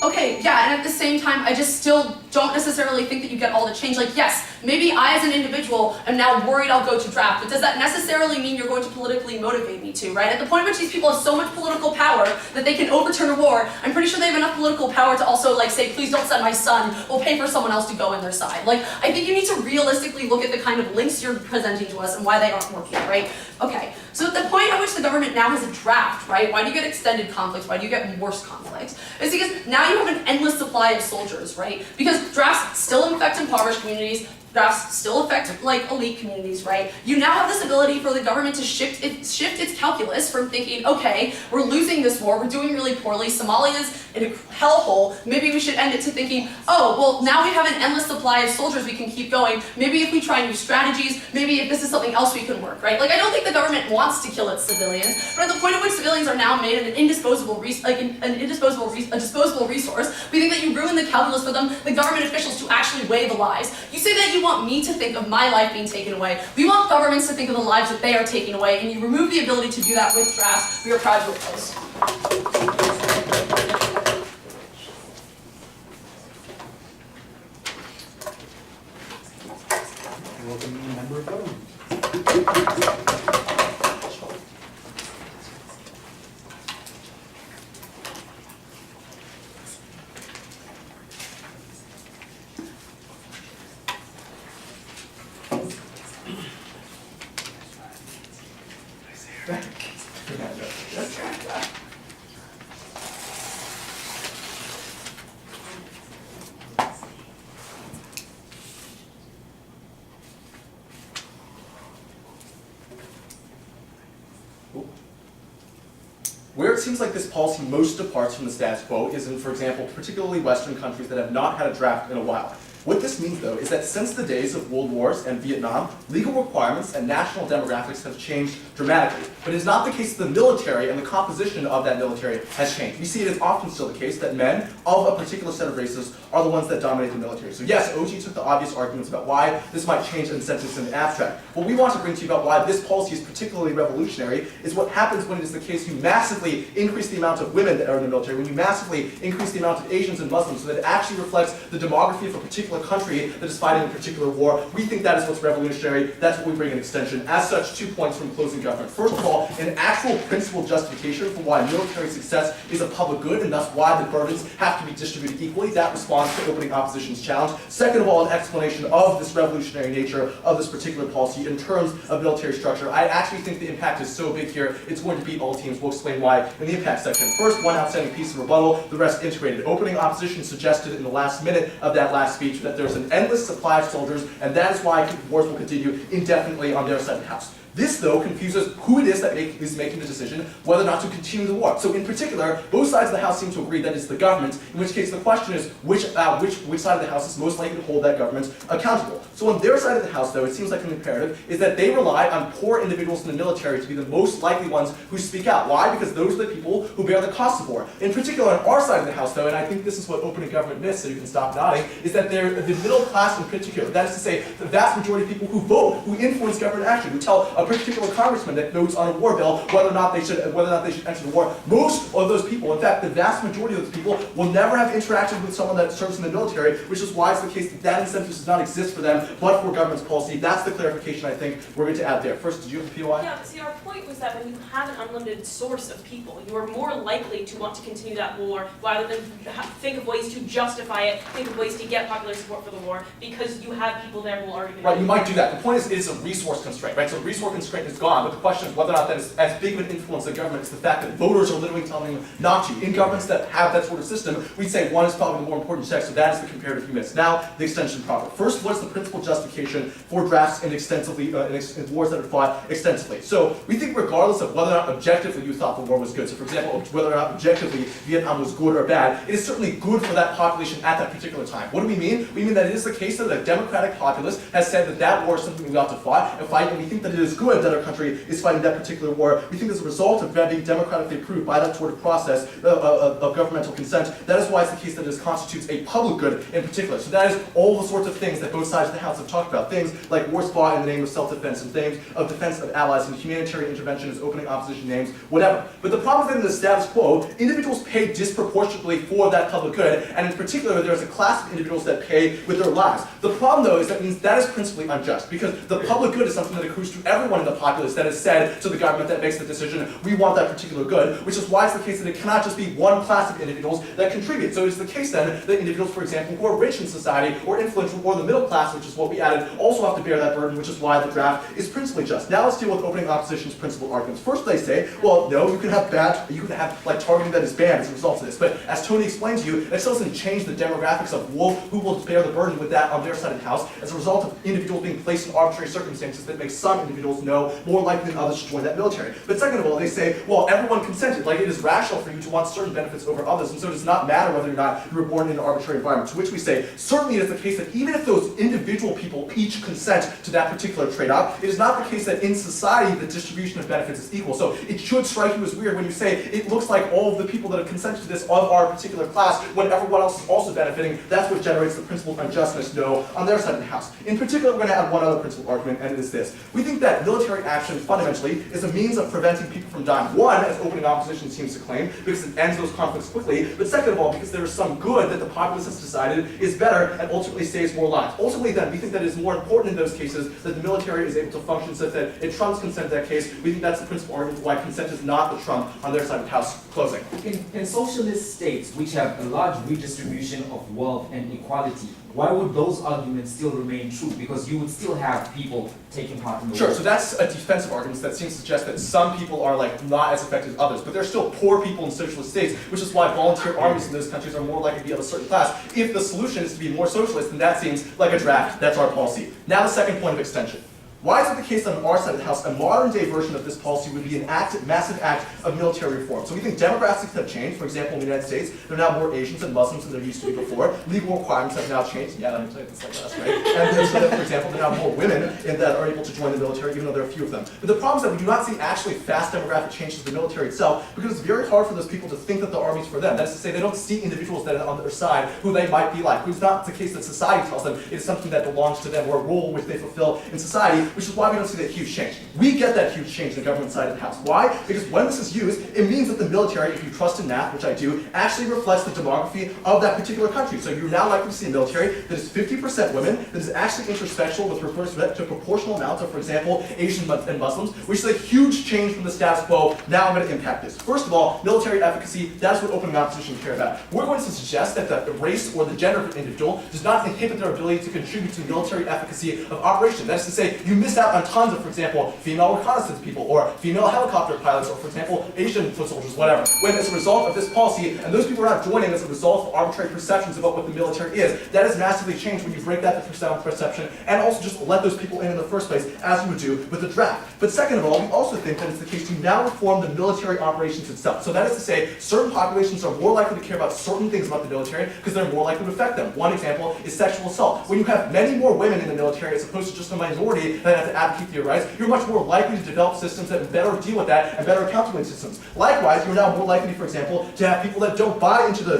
Okay, yeah, and at the same time, I just still don't necessarily think that you get all the change. Like, yes, maybe I as an individual am now worried I'll go to draft, but does that necessarily mean you're going to politically motivate me to, right? At the point at which these people have so much political power that they can overturn a war, I'm pretty sure they have enough political power to also, like, say, please don't send my son, we'll pay for someone else to go in their side. Like, I think you need to realistically look at the kind of links you're presenting to us and why they aren't working, right? Okay, so at the point at which the government now has a draft, right? Why do you get extended conflicts? Why do you get worse conflicts? It's because now you have an endless supply of soldiers, right? Because drafts still affect impoverished communities, drafts still affect like elite communities, right? You now have this ability for the government to shift its calculus from thinking, okay, we're losing this war, we're doing really poorly, Somalia's in a hellhole, maybe we should end it to thinking, oh, well, now we have an endless supply of soldiers, we can keep going, maybe if we try new strategies, maybe if this is something else we can work, right? Like, I don't think the government wants to kill its civilians, but at the point at which civilians are now made an disposable resource, we think that you ruin the calculus for them, the government officials, to actually weigh the lives. You say that you want me to think of my life being taken away. We want governments to think of the lives that they are taking away, and you remove the ability to do that with drafts. We are proud to oppose. Welcome, member of government. Where it seems like this policy most departs from the status quo is in, for example, particularly Western countries that have not had a draft in a while. What this means, though, is that since the days of World Wars and Vietnam, legal requirements and national demographics have changed dramatically. But it is not the case that the military and the composition of that military has changed. We see it is often still the case that men of a particular set of races are the ones that dominate the military. So yes, OG took the obvious arguments about why this might change incentives in the abstract. What we want to bring to you about why this policy is particularly revolutionary is what happens when it is the case you massively increase the amount of women that are in the military, when you massively increase the amount of Asians and Muslims so that it actually reflects the demography of a particular country that is fighting a particular war. We think that is what's revolutionary. That's what we bring in extension. As such, 2 points from closing government. First of all, an actual principled justification for why military success is a public good and thus why the burdens have to be distributed equally. That responds to opening opposition's challenge. Second of all, an explanation of this revolutionary nature of this particular policy in terms of military structure. I actually think the impact is so big here, it's going to beat all teams. We'll explain why in the impact section. First, one outstanding piece of rebuttal, the rest integrated. Opening opposition suggested in the last minute of that last speech that there's an endless supply of soldiers, and that is why wars will continue indefinitely on their side of the house. This, though, confuses who it is that is making the decision whether or not to continue the war. So in particular, both sides of the House seem to agree that it's the government, in which case the question is which side of the House is most likely to hold that government accountable. So on their side of the House, though, it seems like an imperative is that they rely on poor individuals in the military to be the most likely ones who speak out. Why? Because those are the people who bear the cost of war. In particular, on our side of the House, though, and I think this is what opening government missed, so you can stop nodding, is that they're the middle class in particular. That is to say, the vast majority of people who vote, who influence government action, who tell a particular congressman that votes on a war bill whether or not they should enter the war. Most of those people, in fact, the vast majority of those people, will never have interacted with someone that serves in the military, which is why it's the case that that incentive does not exist for them, but for government's policy. That's the clarification I think we're going to add there. First, did you have a POI? Yeah, see, our point was that when you have an unlimited source of people, you are more likely to want to continue that war rather than think of ways to justify it, think of ways to get popular support for the war, because you have people there who will already be. Right, you might do that. The point is, it's a resource constraint, right? So the resource constraint is gone, but the question is whether or not that is as big of an influence on government is the fact that voters are literally telling them not to. In governments that have that sort of system, we'd say one is probably the more important check, so that is the comparative you miss. Now, the extension problem. First, what's the principal justification for drafts in in wars that are fought extensively? So we think regardless of whether or not objectively you thought the war was good, so for example, whether or not objectively Vietnam was good or bad, it is certainly good for that population at that particular time. What do we mean? We mean that it is the case that a democratic populace has said that that war is something we ought to fight, and we think that it is good that our country is fighting that particular war. We think as a result of that being democratically approved by that sort of process of governmental consent, that is why it's the case that it constitutes a public good in particular. So that is all the sorts of things that both sides of the House have talked about. Things like wars fought in the name of self-defense, and things of defense of allies, and humanitarian intervention as opening opposition names, whatever. But the problem is that in the status quo, individuals pay disproportionately for that public good, and in particular, there's a class of individuals that pay with their lives. The problem, though, is that means that is principally unjust, because the public good is something that accrues to everyone in the populace that has said to the government that makes the decision, we want that particular good, which is why it's the case that it cannot just be one class of individuals that contribute. So it's the case then that individuals, for example, who are rich in society or influential or the middle class, which is what we added, also have to bear that burden, which is why the draft is principally just. Now let's deal with opening opposition's principal arguments. First they say, well, no, you can have like targeting that is banned as a result of this. But as Tony explained to you, that still doesn't change the demographics of who will bear the burden with that on their side of the house as a result of individuals being placed in arbitrary circumstances that make some individuals more likely than others to join that military. But second of all, they say, well, everyone consented. Like, it is rational for you to want certain benefits over others, and so it does not matter whether or not you were born in an arbitrary environment. To which we say, certainly it is the case that even if those individual people each consent to that particular trade-off, it is not the case that in society the distribution of benefits is equal. So it should strike you as weird when you say it looks like all of the people that have consented to this of our particular class, when everyone else is also benefiting. That's what generates the principle of unjustness, no, on their side of the house. In particular, we're going to add one other principal argument, and it is this. We think that military action fundamentally is a means of preventing people from dying. One, as opening opposition seems to claim, because it ends those conflicts quickly, but second of all, because there is some good that the populace has decided is better and ultimately saves more lives. Ultimately then, we think that it is more important in those cases that the military is able to function such that it trumps consent in that case. We think that's the principal argument why consent is not the trump on their side of the house. Closing. In socialist states, which have a large redistribution of wealth and equality, why would those arguments still remain true? Because you would still have people taking part in the war. Sure, so that's a defensive argument that seems to suggest that some people are not as effective as others, but there are still poor people in socialist states, which is why volunteer armies in those countries are more likely to be of a certain class. If the solution is to be more socialist, then that seems like a draft. That's our policy. Now the second point of extension. Why is it the case that on our side of the house, a modern-day version of this policy would be an massive act of military reform? So we think demographics have changed. For example, in the United States, there are now more Asians and Muslims than there used to be before. Legal requirements have now changed. Yeah, let me tell you this like us, right? And so that, for example, there are now more women that are able to join the military, even though there are a few of them. But the problem is that we do not see actually fast demographic changes in the military itself, because it's very hard for those people to think that the army's for them. That is to say, they don't see individuals that are on their side who they might be like. It's not the case that society tells them it is something that belongs to them or a role which they fulfill in society, which is why we don't see that huge change. We get that huge change in the government side of the house. Why? Because when this is used, it means that the military, if you trust in math, which I do, actually reflects the demography of that particular country. So you're now likely to see a military that is 50% women, that is actually intersexual with respect to proportional amounts of, for example, Asian and Muslims, which is a huge change from the status quo. Now I'm going to impact this. First of all, military efficacy, that's what opening opposition care about. We're going to suggest that the race or the gender of an individual does not inhibit their ability to contribute to military efficacy of operation. That is to say, you miss out on tons of, for example, female reconnaissance people, or female helicopter pilots, or for example, Asian foot soldiers, whatever. When as a result of this policy, and those people are not joining as a result of arbitrary perceptions about what the military is, that has massively changed when you break that perception, and also just let those people in the first place, as you would do with the draft. But second of all, we also think that it's the case to now reform the military operations itself. So that is to say, certain populations are more likely to care about certain things about the military because they're more likely to affect them. One example is sexual assault. When you have many more women in the military as opposed to just a minority that have to advocate for your rights, you're much more likely to develop systems that better deal with that and better accountability systems. Likewise, you're now more likely, for example, to have people that don't buy into the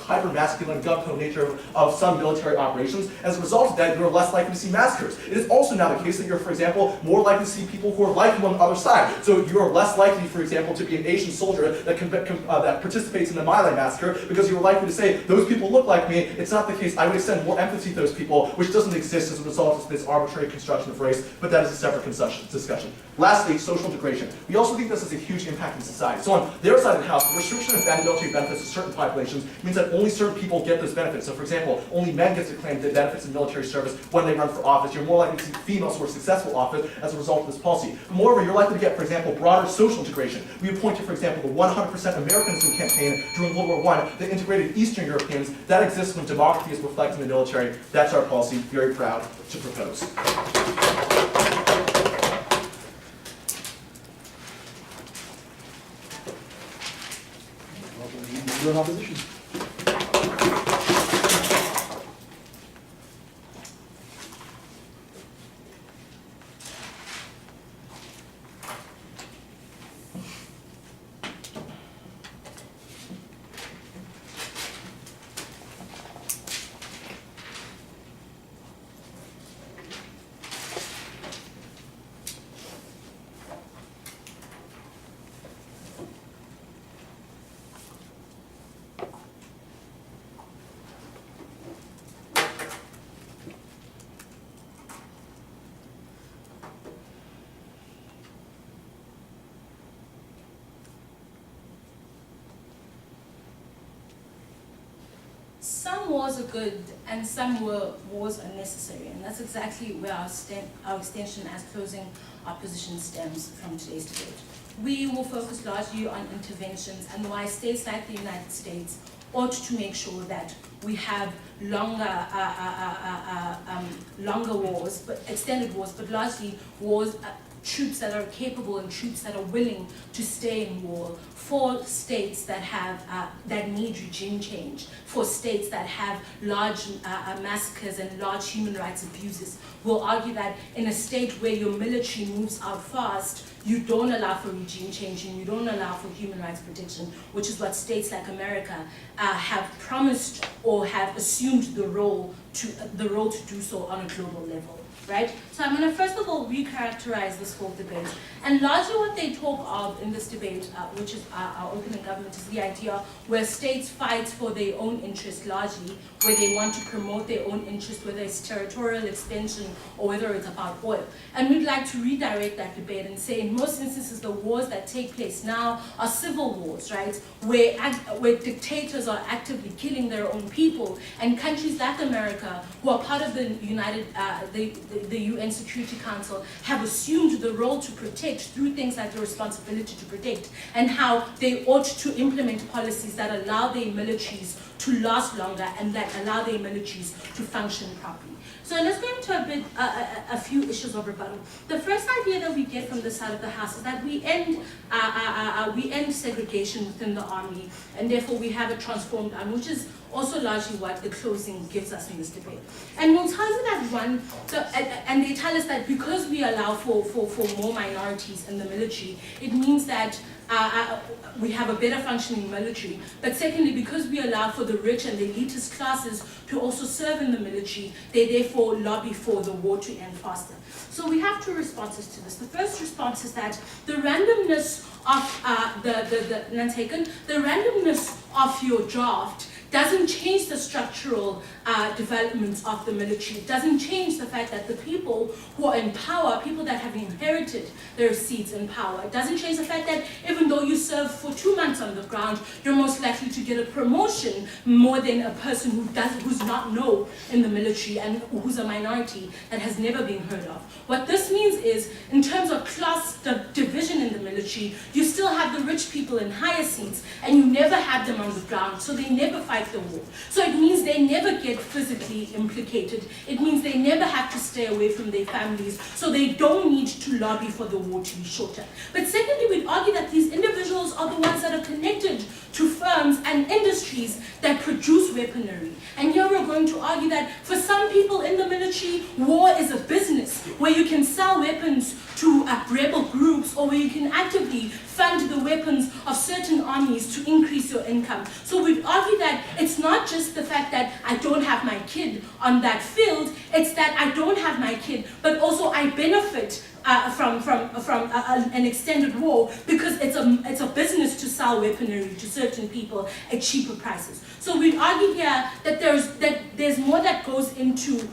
hyper-masculine gun-code nature of some military operations. As a result of that, you're less likely to see massacres. It is also now the case that you're, for example, more likely to see people who are like you on the other side. So you're less likely, for example, to be an Asian soldier that that participates in the My Lai massacre because you're likely to say, those people look like me. It's not the case. I would extend more empathy to those people, which doesn't exist as a result of this arbitrary construction of race, but that is a separate discussion. Lastly, social integration. We also think this has a huge impact in society. So on their side of the house, the restriction of military benefits to certain populations means that only certain people get those benefits. So for example, only men get to claim the benefits of military service when they run for office. You're more likely to see females who are successful office as a result of this policy. But moreover, you're likely to get, for example, broader social integration. We would point to, for example, the 100% Americanism campaign during World War I that integrated Eastern Europeans. That exists when demography is reflected in the military. That's our policy. Very proud to propose. You're in opposition. Some wars are good and some wars are necessary, and that's exactly where our extension as closing our position stems from today's debate. We will focus largely on interventions and why states like the United States ought to make sure that we have longer wars, but extended wars, but largely wars, troops that are capable and troops that are willing to stay in war, for states that have that need regime change, for states that have large massacres and large human rights abuses. We'll argue that in a state where your military moves out fast, you don't allow for regime change and you don't allow for human rights protection, which is what states like America have promised or have assumed the role to do so on a global level. Right? So I'm going to first of all recharacterize this whole debate. And largely what they talk of in this debate, which is our opening government, is the idea where states fight for their own interest largely, where they want to promote their own interest, whether it's territorial extension or whether it's about oil. And we'd like to redirect that debate and say in most instances the wars that take place now are civil wars, right? Where dictators are actively killing their own people, and countries like America, who are part of the the UN Security Council, have assumed the role to protect through things like the responsibility to protect, and how they ought to implement policies that allow their militaries to last longer and that allow their militaries to function properly. So let's go into a few issues of rebuttal. The first idea that we get from this side of the house is that we end segregation within the army, and therefore we have a transformed army, which is also largely what the closing gives us in this debate. And we'll tell you that one, and they tell us that because we allow for more minorities in the military, it means that we have a better functioning military. But secondly, because we allow for the rich and the elitist classes to also serve in the military, they therefore lobby for the war to end faster. So we have two responses to this. The first response is that the randomness of the randomness of your draft doesn't change the structural developments of the military. It doesn't change the fact that the people who are in power, people that have inherited their seats in power, it doesn't change the fact that even though you serve for 2 months on the ground, you're most likely to get a promotion more than a person who's not known in the military and who's a minority that has never been heard of. What this means is, in terms of class division in the military, you still have the rich people in higher seats, and you never have them on the ground, so they never fight the war. So it means they never get physically implicated. It means they never have to stay away from their families, so they don't need to lobby for the war to be shorter. But secondly, we'd argue that these individuals are the ones that are connected to firms and industries that produce weaponry. And here we're going to argue that for some people in the military, war is a business where you can sell weapons to rebel groups, or where you can actively fund the weapons of certain armies to increase your income. So we'd argue that it's not just the fact that I don't have my kid on that field, it's that I don't have my kid, but also I benefit from an extended war because it's a business to sell weaponry to certain people at cheaper prices. So we argue here that there's more that goes into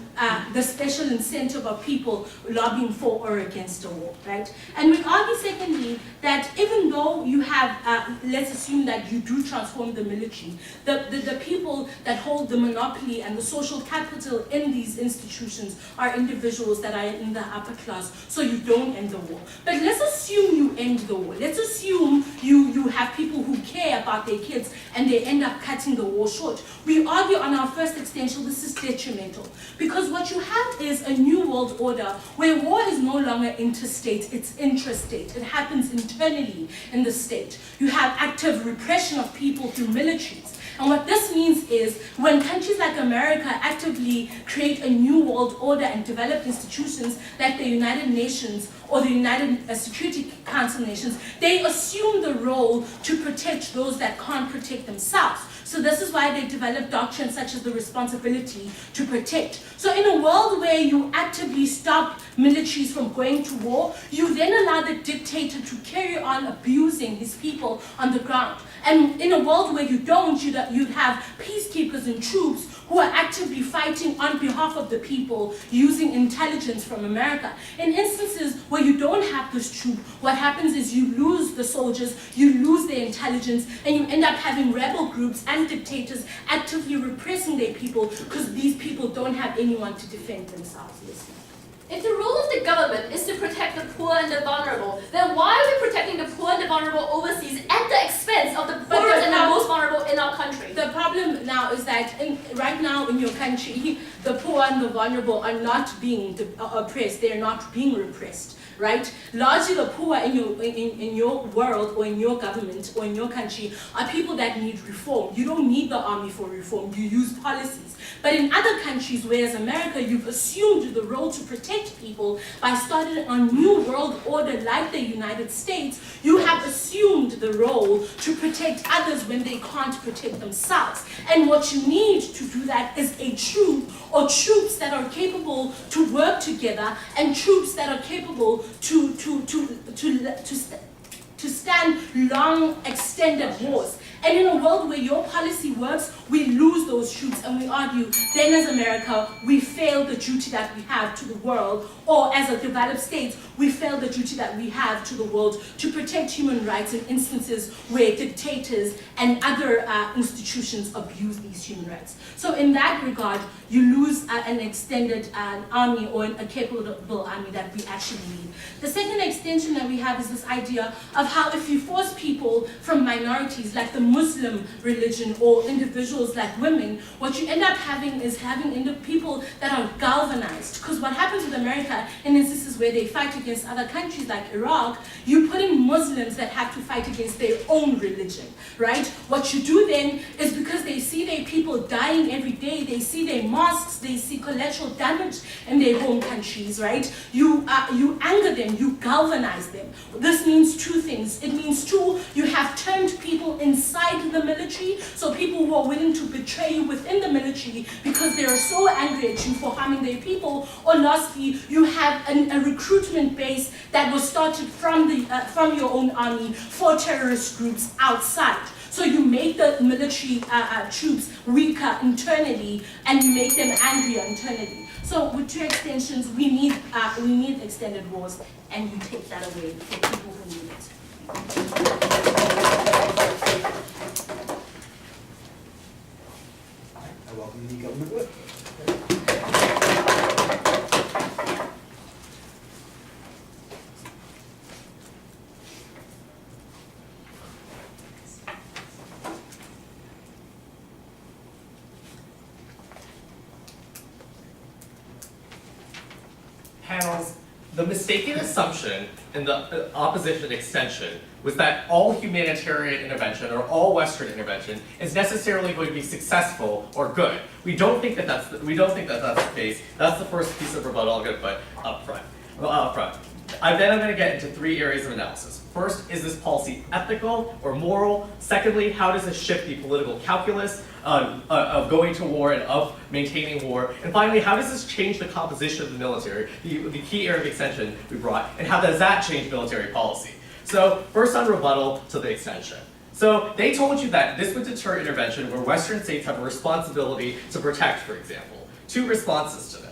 the special incentive of people lobbying for or against a war, right? And we argue secondly that even though you have, let's assume that you do transform the military, the people that hold the monopoly and the social capital in these institutions are individuals that are in the upper class, so you don't end the war. But let's assume you end the war. Let's assume you have people who care about their kids and they end up cutting the war short. We argue on our first extension this is detrimental, because what you have is a new world order where war is no longer interstate, it's intrastate. It happens internally in the state. You have active repression of people through militaries. And what this means is when countries like America actively create a new world order and develop institutions like the United Nations or the United Security Council nations, they assume the role to protect those that can't protect themselves. So this is why they develop doctrines such as the responsibility to protect. So in a world where you actively stop militaries from going to war, you then allow the dictator to carry on abusing his people on the ground. And in a world where you don't, you'd have peacekeepers and troops who are actively fighting on behalf of the people using intelligence from America. In instances where you don't have this troop, what happens is you lose the soldiers, you lose their intelligence, and you end up having rebel groups and dictators actively repressing their people because these people don't have anyone to defend themselves. Yes. If the role of the government is to protect the poor and the vulnerable, then why are we protecting the poor and the vulnerable overseas at the expense of the poorest and the most vulnerable in our country? The problem now is that right now in your country, the poor and the vulnerable are not being oppressed, they're not being repressed. Right? Largely the poor in your world or in your government or in your country are people that need reform. You don't need the army for reform, you use policies. But in other countries, whereas America, you've assumed the role to protect people by starting a new world order like the United States, you have assumed the role to protect others when they can't protect themselves. And what you need to do that is a troop or troops that are capable to work together and troops that are capable to stand long, extended wars. And in a world where your policy works, we lose those troops, and we argue, then as America, we fail the duty that we have to the world, or as a developed state, we fail the duty that we have to the world to protect human rights in instances where dictators and other institutions abuse these human rights. So in that regard, you lose an extended army or a capable army that we actually need. The second extension that we have is this idea of how if you force people from minorities like the Muslim religion or individuals like women, what you end up having is people that are galvanized. Because what happens with America in instances where they fight against other countries like Iraq, you put in Muslims that have to fight against their own religion, right? What you do then is because they see their people dying every day, they see their mosques, they see collateral damage in their home countries, right? You anger them, you galvanize them. This means two things. It means two, you have turned people inside the military, so people who are willing to betray you within the military because they are so angry at you for harming their people. Or lastly, you have a recruitment base that was started from your own army for terrorist groups outside. So you make the military troops weaker internally, and you make them angrier internally. So with two extensions, we need extended wars, and you take that away for people who need it. I welcome the government whip. Panels, the mistaken assumption in the opposition extension was that all humanitarian intervention or all Western intervention is necessarily going to be successful or good. We don't think that that's the case. That's the first piece of rebuttal I'm going to put up front. Then I'm going to get into three areas of analysis. First, is this policy ethical or moral? Secondly, how does this shift the political calculus of going to war and of maintaining war? And finally, how does this change the composition of the military, the key area of extension we brought, and how does that change military policy? So first on rebuttal to the extension. So they told you that this would deter intervention where Western states have a responsibility to protect, for example. Two responses to this.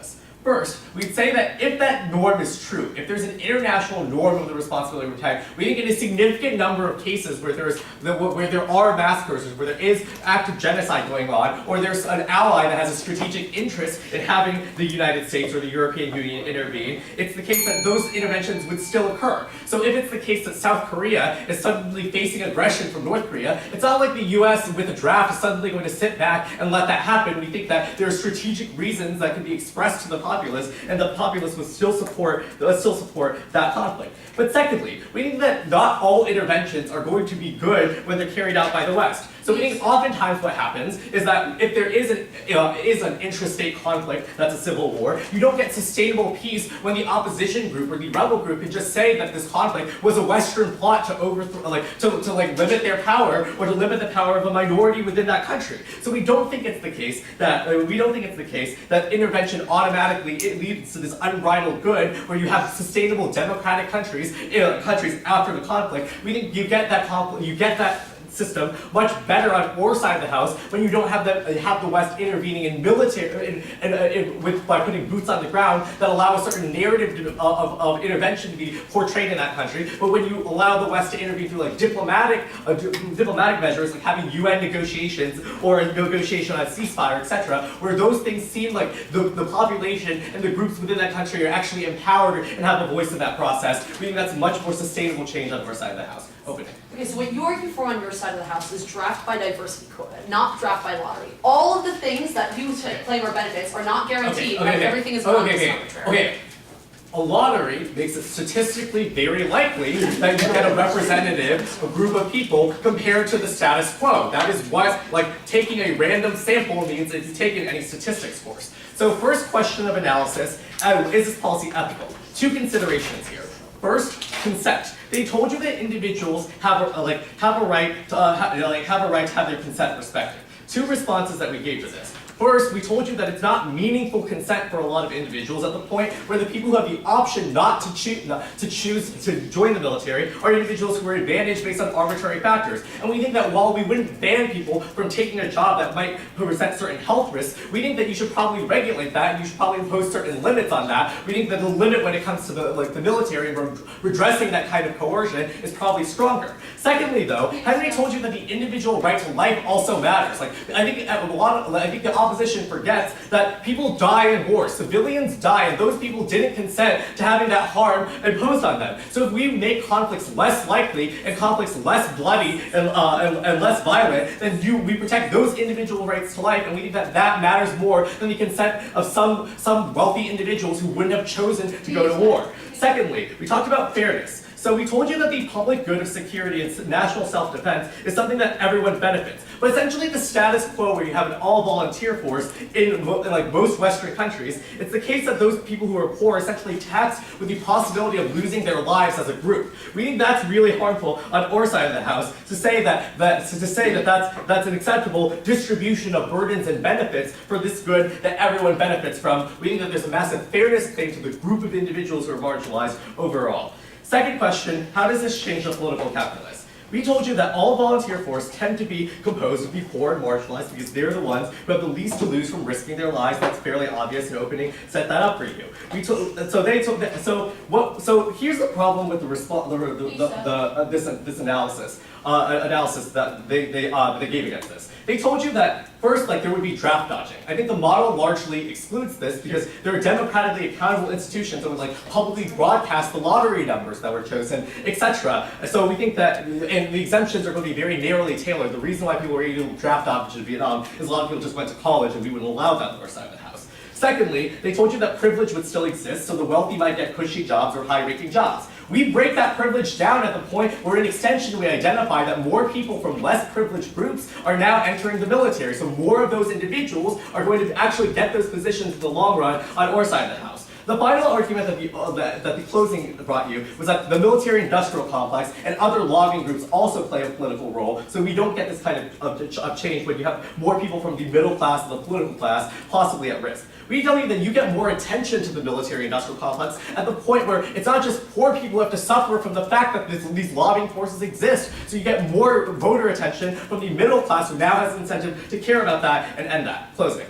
First, we'd say that if that norm is true, if there's an international norm of the responsibility to protect, we think in a significant number of cases where there are massacres, where there is active genocide going on, or there's an ally that has a strategic interest in having the United States or the European Union intervene, it's the case that those interventions would still occur. So if it's the case that South Korea is suddenly facing aggression from North Korea, it's not like the US with a draft is suddenly going to sit back and let that happen. We think that there are strategic reasons that can be expressed to the populace, and the populace would still support that conflict. But secondly, we think that not all interventions are going to be good when they're carried out by the West. So we think oftentimes what happens is that if there is an intrastate conflict that's a civil war, you don't get sustainable peace when the opposition group or the rebel group can just say that this conflict was a Western plot to overthrow, to limit their power or to limit the power of a minority within that country. So we don't think it's the case that intervention automatically it leads to this unbridled good where you have sustainable democratic countries after the conflict. We think you get that system much better on our side of the house when you don't have the West intervening in military by putting boots on the ground that allow a certain narrative of intervention to be portrayed in that country. But when you allow the West to intervene through diplomatic measures, like having UN negotiations or a negotiation on a ceasefire, etc., where those things seem like the population and the groups within that country are actually empowered and have a voice in that process, we think that's much more sustainable change on our side of the house. Opening. Okay, so what you argue for on your side of the house is draft by diversity quota, not draft by lottery. All of the things that you claim are benefits are not guaranteed, and everything is arbitrary. Okay. A lottery makes it statistically very likely that you get a representative, a group of people, compared to the status quo. That is what, taking a random sample means if you've taken any statistics course. So first question of analysis, is this policy ethical? Two considerations here. First, consent. They told you that individuals have a right to have their consent respected. Two responses that we gave to this. First, we told you that it's not meaningful consent for a lot of individuals at the point where the people who have the option not to choose to join the military are individuals who are advantaged based on arbitrary factors. And we think that while we wouldn't ban people from taking a job that might present certain health risks, we think that you should probably regulate that and you should probably impose certain limits on that. We think that the limit when it comes to the military and redressing that kind of coercion is probably stronger. Secondly, though, Henry told you that the individual right to life also matters. I think the opposition forgets that people die in war, civilians die, and those people didn't consent to having that harm imposed on them. So if we make conflicts less likely and conflicts less bloody and less violent, then we protect those individual rights to life, and we think that that matters more than the consent of some wealthy individuals who wouldn't have chosen to go to war. Secondly, we talked about fairness. So we told you that the public good of security and national self-defense is something that everyone benefits. But essentially the status quo where you have an all-volunteer force in most Western countries, it's the case that those people who are poor are essentially taxed with the possibility of losing their lives as a group. We think that's really harmful on our side of the house to say that that's an acceptable distribution of burdens and benefits for this good that everyone benefits from. We think that there's a massive fairness thing to the group of individuals who are marginalized overall. Second question, how does this change the political calculus? We told you that all volunteer force tend to be composed of the poor and marginalized because they're the ones who have the least to lose from risking their lives. That's fairly obvious, and opening set that up for you. So here's the problem with this analysis that they gave against this. They told you that first, there would be draft dodging. I think the model largely excludes this because there are democratically accountable institutions that would publicly broadcast the lottery numbers that were chosen, etc. So we think that, and the exemptions are going to be very narrowly tailored. The reason why people were able to draft dodge in Vietnam is a lot of people just went to college and we wouldn't allow that on our side of the house. Secondly, they told you that privilege would still exist, so the wealthy might get cushy jobs or high-ranking jobs. We break that privilege down at the point where in extension we identify that more people from less privileged groups are now entering the military. So more of those individuals are going to actually get those positions in the long run on our side of the house. The final argument that the closing brought you was that the military-industrial complex and other lobbying groups also play a political role, so we don't get this kind of change when you have more people from the middle class and the political class possibly at risk. We tell you that you get more attention to the military-industrial complex at the point where it's not just poor people who have to suffer from the fact that these lobbying forces exist, so you get more voter attention from the middle class who now has an incentive to care about that and end that. Closing.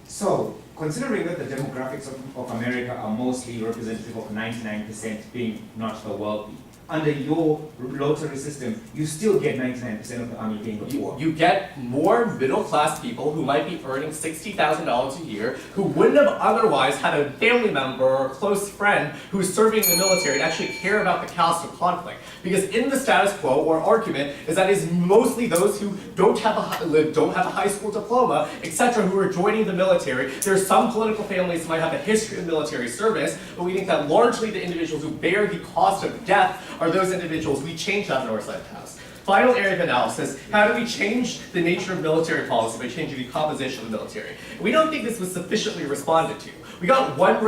So, considering that the demographics of America are mostly representative of 99% being not the wealthy, under your lottery system, you still get 99% of the army being the poor. You get more middle-class people who might be earning $60,000 a year, who wouldn't have otherwise had a family member or a close friend who's serving in the military and actually care about the cost of conflict. Because in the status quo, or argument, is that it's mostly those who don't have a high school diploma, etc., who are joining the military. There's some political families who might have a history of military service, but we think that largely the individuals who bear the cost of death are those individuals. We change that on our side of the house. Final area of analysis, how do we change the nature of military policy by changing the composition of the military? We don't think this was sufficiently responded to. We got one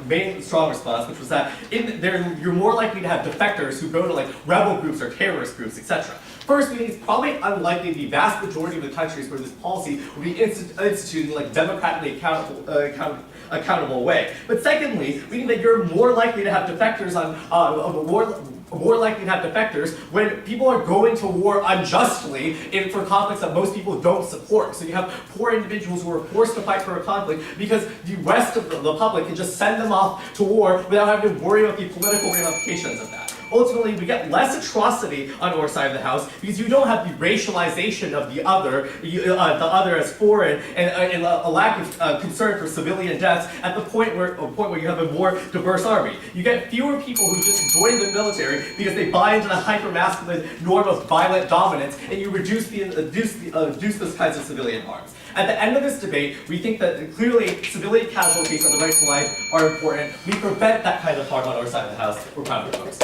main strong response, which was that you're more likely to have defectors who go to rebel groups or terrorist groups, etc. First, we think it's probably unlikely the vast majority of the countries where this policy will be instituted in democratically accountable way. But secondly, we think that you're more likely to have defectors more likely to have defectors when people are going to war unjustly for conflicts that most people don't support. So you have poor individuals who are forced to fight for a conflict because the rest of the public can just send them off to war without having to worry about the political ramifications of that. Ultimately, we get less atrocity on our side of the house because you don't have the racialization of the other as foreign, and a lack of concern for civilian deaths at the point where you have a more diverse army. You get fewer people who just join the military because they buy into the hyper-masculine norm of violent dominance, and you reduce those kinds of civilian harms. At the end of this debate, we think that clearly civilian casualties and the right to life are important. We prevent that kind of harm on our side of the house. We're proud of folks.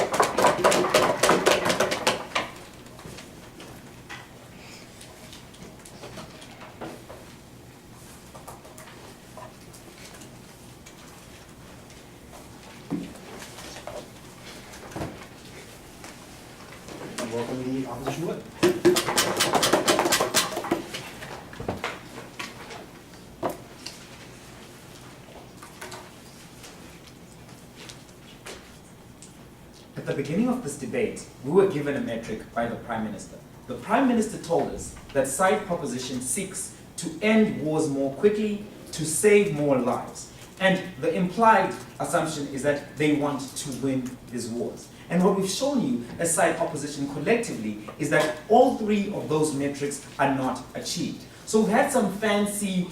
Welcome the opposition would. At the beginning of this debate, we were given a metric by the Prime Minister. The Prime Minister told us that side proposition seeks to end wars more quickly, to save more lives. And the implied assumption is that they want to win these wars. And what we've shown you as side opposition collectively is that all three of those metrics are not achieved. So we've had some fancy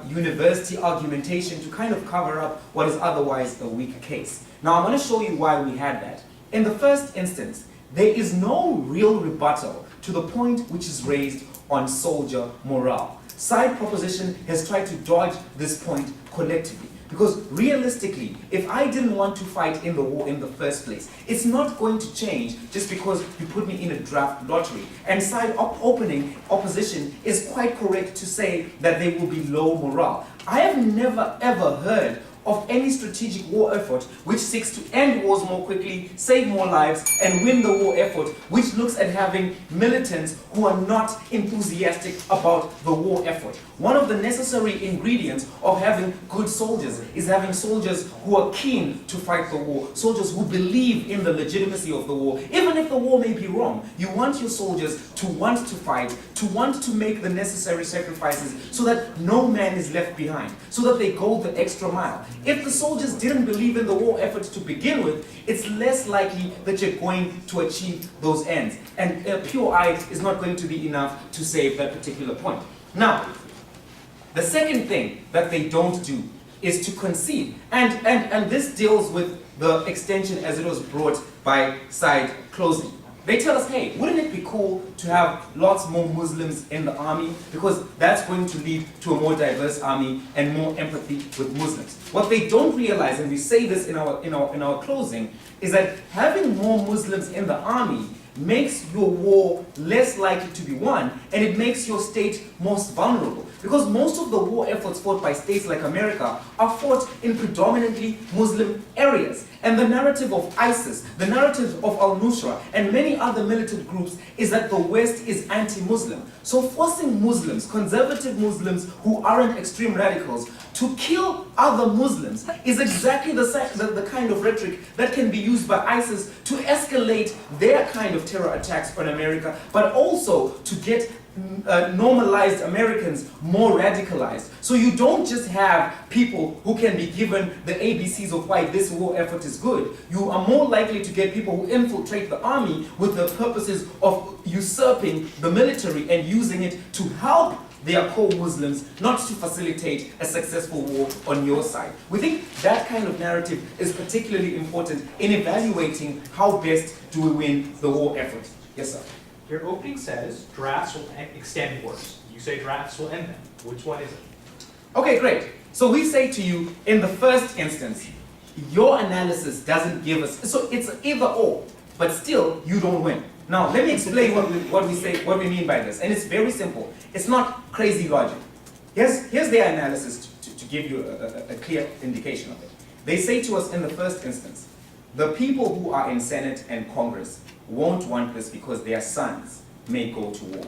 university argumentation to kind of cover up what is otherwise a weak case. Now I'm going to show you why we had that. In the first instance, there is no real rebuttal to the point which is raised on soldier morale. Side proposition has tried to dodge this point collectively. Because realistically, if I didn't want to fight in the war in the first place, it's not going to change just because you put me in a draft lottery. And side opposition is quite correct to say that they will be low morale. I have never ever heard of any strategic war effort which seeks to end wars more quickly, save more lives, and win the war effort which looks at having militants who are not enthusiastic about the war effort. One of the necessary ingredients of having good soldiers is having soldiers who are keen to fight the war, soldiers who believe in the legitimacy of the war, even if the war may be wrong. You want your soldiers to want to fight, to want to make the necessary sacrifices so that no man is left behind, so that they go the extra mile. If the soldiers didn't believe in the war effort to begin with, it's less likely that you're going to achieve those ends. And pure eye is not going to be enough to save that particular point. Now, the second thing that they don't do is to concede. And this deals with the extension as it was brought by side closing. They tell us, hey, wouldn't it be cool to have lots more Muslims in the army? Because that's going to lead to a more diverse army and more empathy with Muslims. What they don't realize, and we say this in our closing, is that having more Muslims in the army makes your war less likely to be won, and it makes your state most vulnerable. Because most of the war efforts fought by states like America are fought in predominantly Muslim areas. And the narrative of ISIS, the narrative of al-Nusra, and many other militant groups is that the West is anti-Muslim. So forcing Muslims, conservative Muslims who aren't extreme radicals, to kill other Muslims is exactly the kind of rhetoric that can be used by ISIS to escalate their kind of terror attacks on America, but also to get normalized Americans more radicalized. So you don't just have people who can be given the ABCs of why this war effort is good. You are more likely to get people who infiltrate the army with the purposes of usurping the military and using it to help their co-Muslims, not to facilitate a successful war on your side. We think that kind of narrative is particularly important in evaluating how best do we win the war effort. Yes, sir. Your opening says drafts will extend wars. You say drafts will end them. Which one is it? Okay, great. So we say to you, in the first instance, your analysis doesn't give us, so it's either or, but still you don't win. Now, let me explain what we mean by this. And it's very simple. It's not crazy logic. Here's their analysis to give you a clear indication of it. They say to us in the first instance, the people who are in Senate and Congress won't want this because their sons may go to war.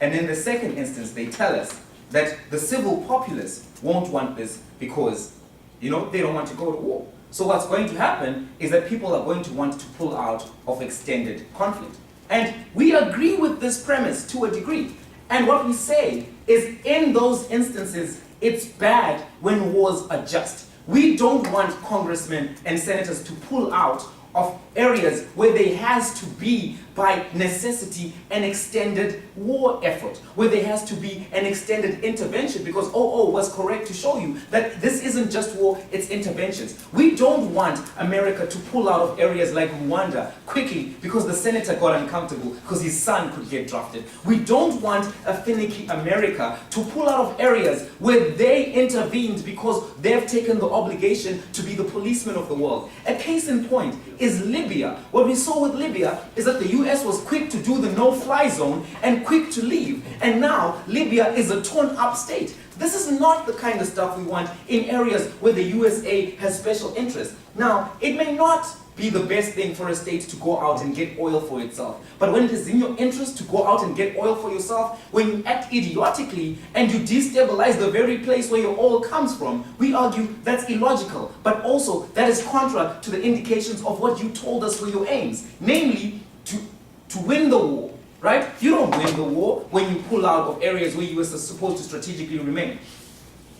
And in the second instance, they tell us that the civil populace won't want this because, they don't want to go to war. So what's going to happen is that people are going to want to pull out of extended conflict. And we agree with this premise to a degree. And what we say is in those instances, it's bad when wars are just. We don't want congressmen and senators to pull out of areas where there has to be, by necessity, an extended war effort, where there has to be an extended intervention, because OO was correct to show you that this isn't just war, it's interventions. We don't want America to pull out of areas like Rwanda quickly because the senator got uncomfortable because his son could get drafted. We don't want a finicky America to pull out of areas where they intervened because they've taken the obligation to be the policeman of the world. A case in point is Libya. What we saw with Libya is that the US was quick to do the no-fly zone and quick to leave. And now Libya is a torn-up state. This is not the kind of stuff we want in areas where the USA has special interest. Now, it may not be the best thing for a state to go out and get oil for itself. But when it is in your interest to go out and get oil for yourself, when you act idiotically and you destabilize the very place where your oil comes from, we argue that's illogical. But also, that is contra to the indications of what you told us were your aims. Namely, to win the war, right? You don't win the war when you pull out of areas where you are supposed to strategically remain.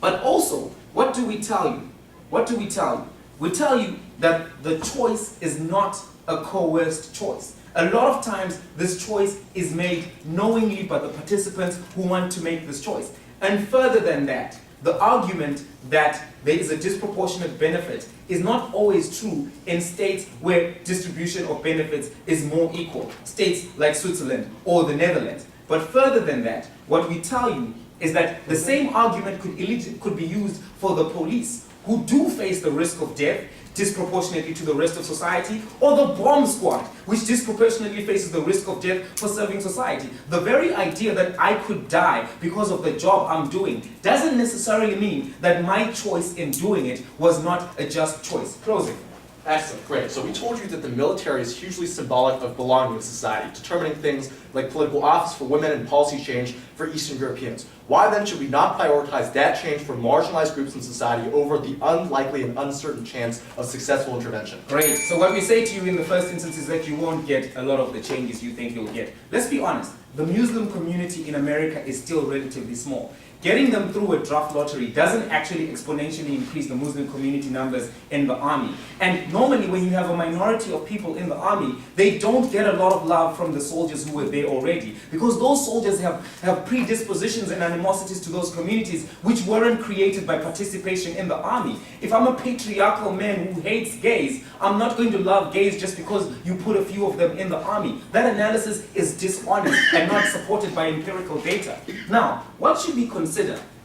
But also, what do we tell you? What do we tell you? We tell you that the choice is not a coerced choice. A lot of times, this choice is made knowingly by the participants who want to make this choice. And further than that, the argument that there is a disproportionate benefit is not always true in states where distribution of benefits is more equal. States like Switzerland or the Netherlands. But further than that, what we tell you is that the same argument could be used for the police who do face the risk of death disproportionately to the rest of society, or the bomb squad, which disproportionately faces the risk of death for serving society. The very idea that I could die because of the job I'm doing doesn't necessarily mean that my choice in doing it was not a just choice. Closing. Excellent, great. So we told you that the military is hugely symbolic of belonging to society, determining things like political office for women and policy change for Eastern Europeans. Why then should we not prioritize that change for marginalized groups in society over the unlikely and uncertain chance of successful intervention? Great. So what we say to you in the first instance is that you won't get a lot of the changes you think you'll get. Let's be honest. The Muslim community in America is still relatively small. Getting them through a draft lottery doesn't actually exponentially increase the Muslim community numbers in the army. And normally when you have a minority of people in the army, they don't get a lot of love from the soldiers who were there already. Because those soldiers have predispositions and animosities to those communities which weren't created by participation in the army. If I'm a patriarchal man who hates gays, I'm not going to love gays just because you put a few of them in the army. That analysis is dishonest and not supported by empirical data. Now, what should we consider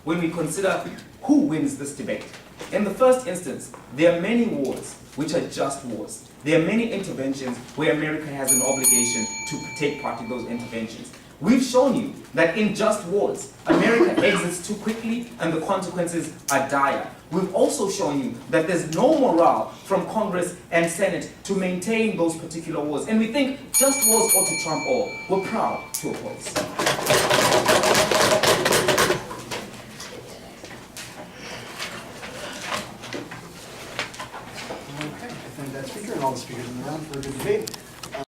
when we consider who wins this debate? In the first instance, there are many wars which are just wars. There are many interventions where America has an obligation to take part in those interventions. We've shown you that in just wars, America exits too quickly and the consequences are dire. We've also shown you that there's no morale from Congress and Senate to maintain those particular wars. And we think just wars ought to trump all. We're proud to oppose.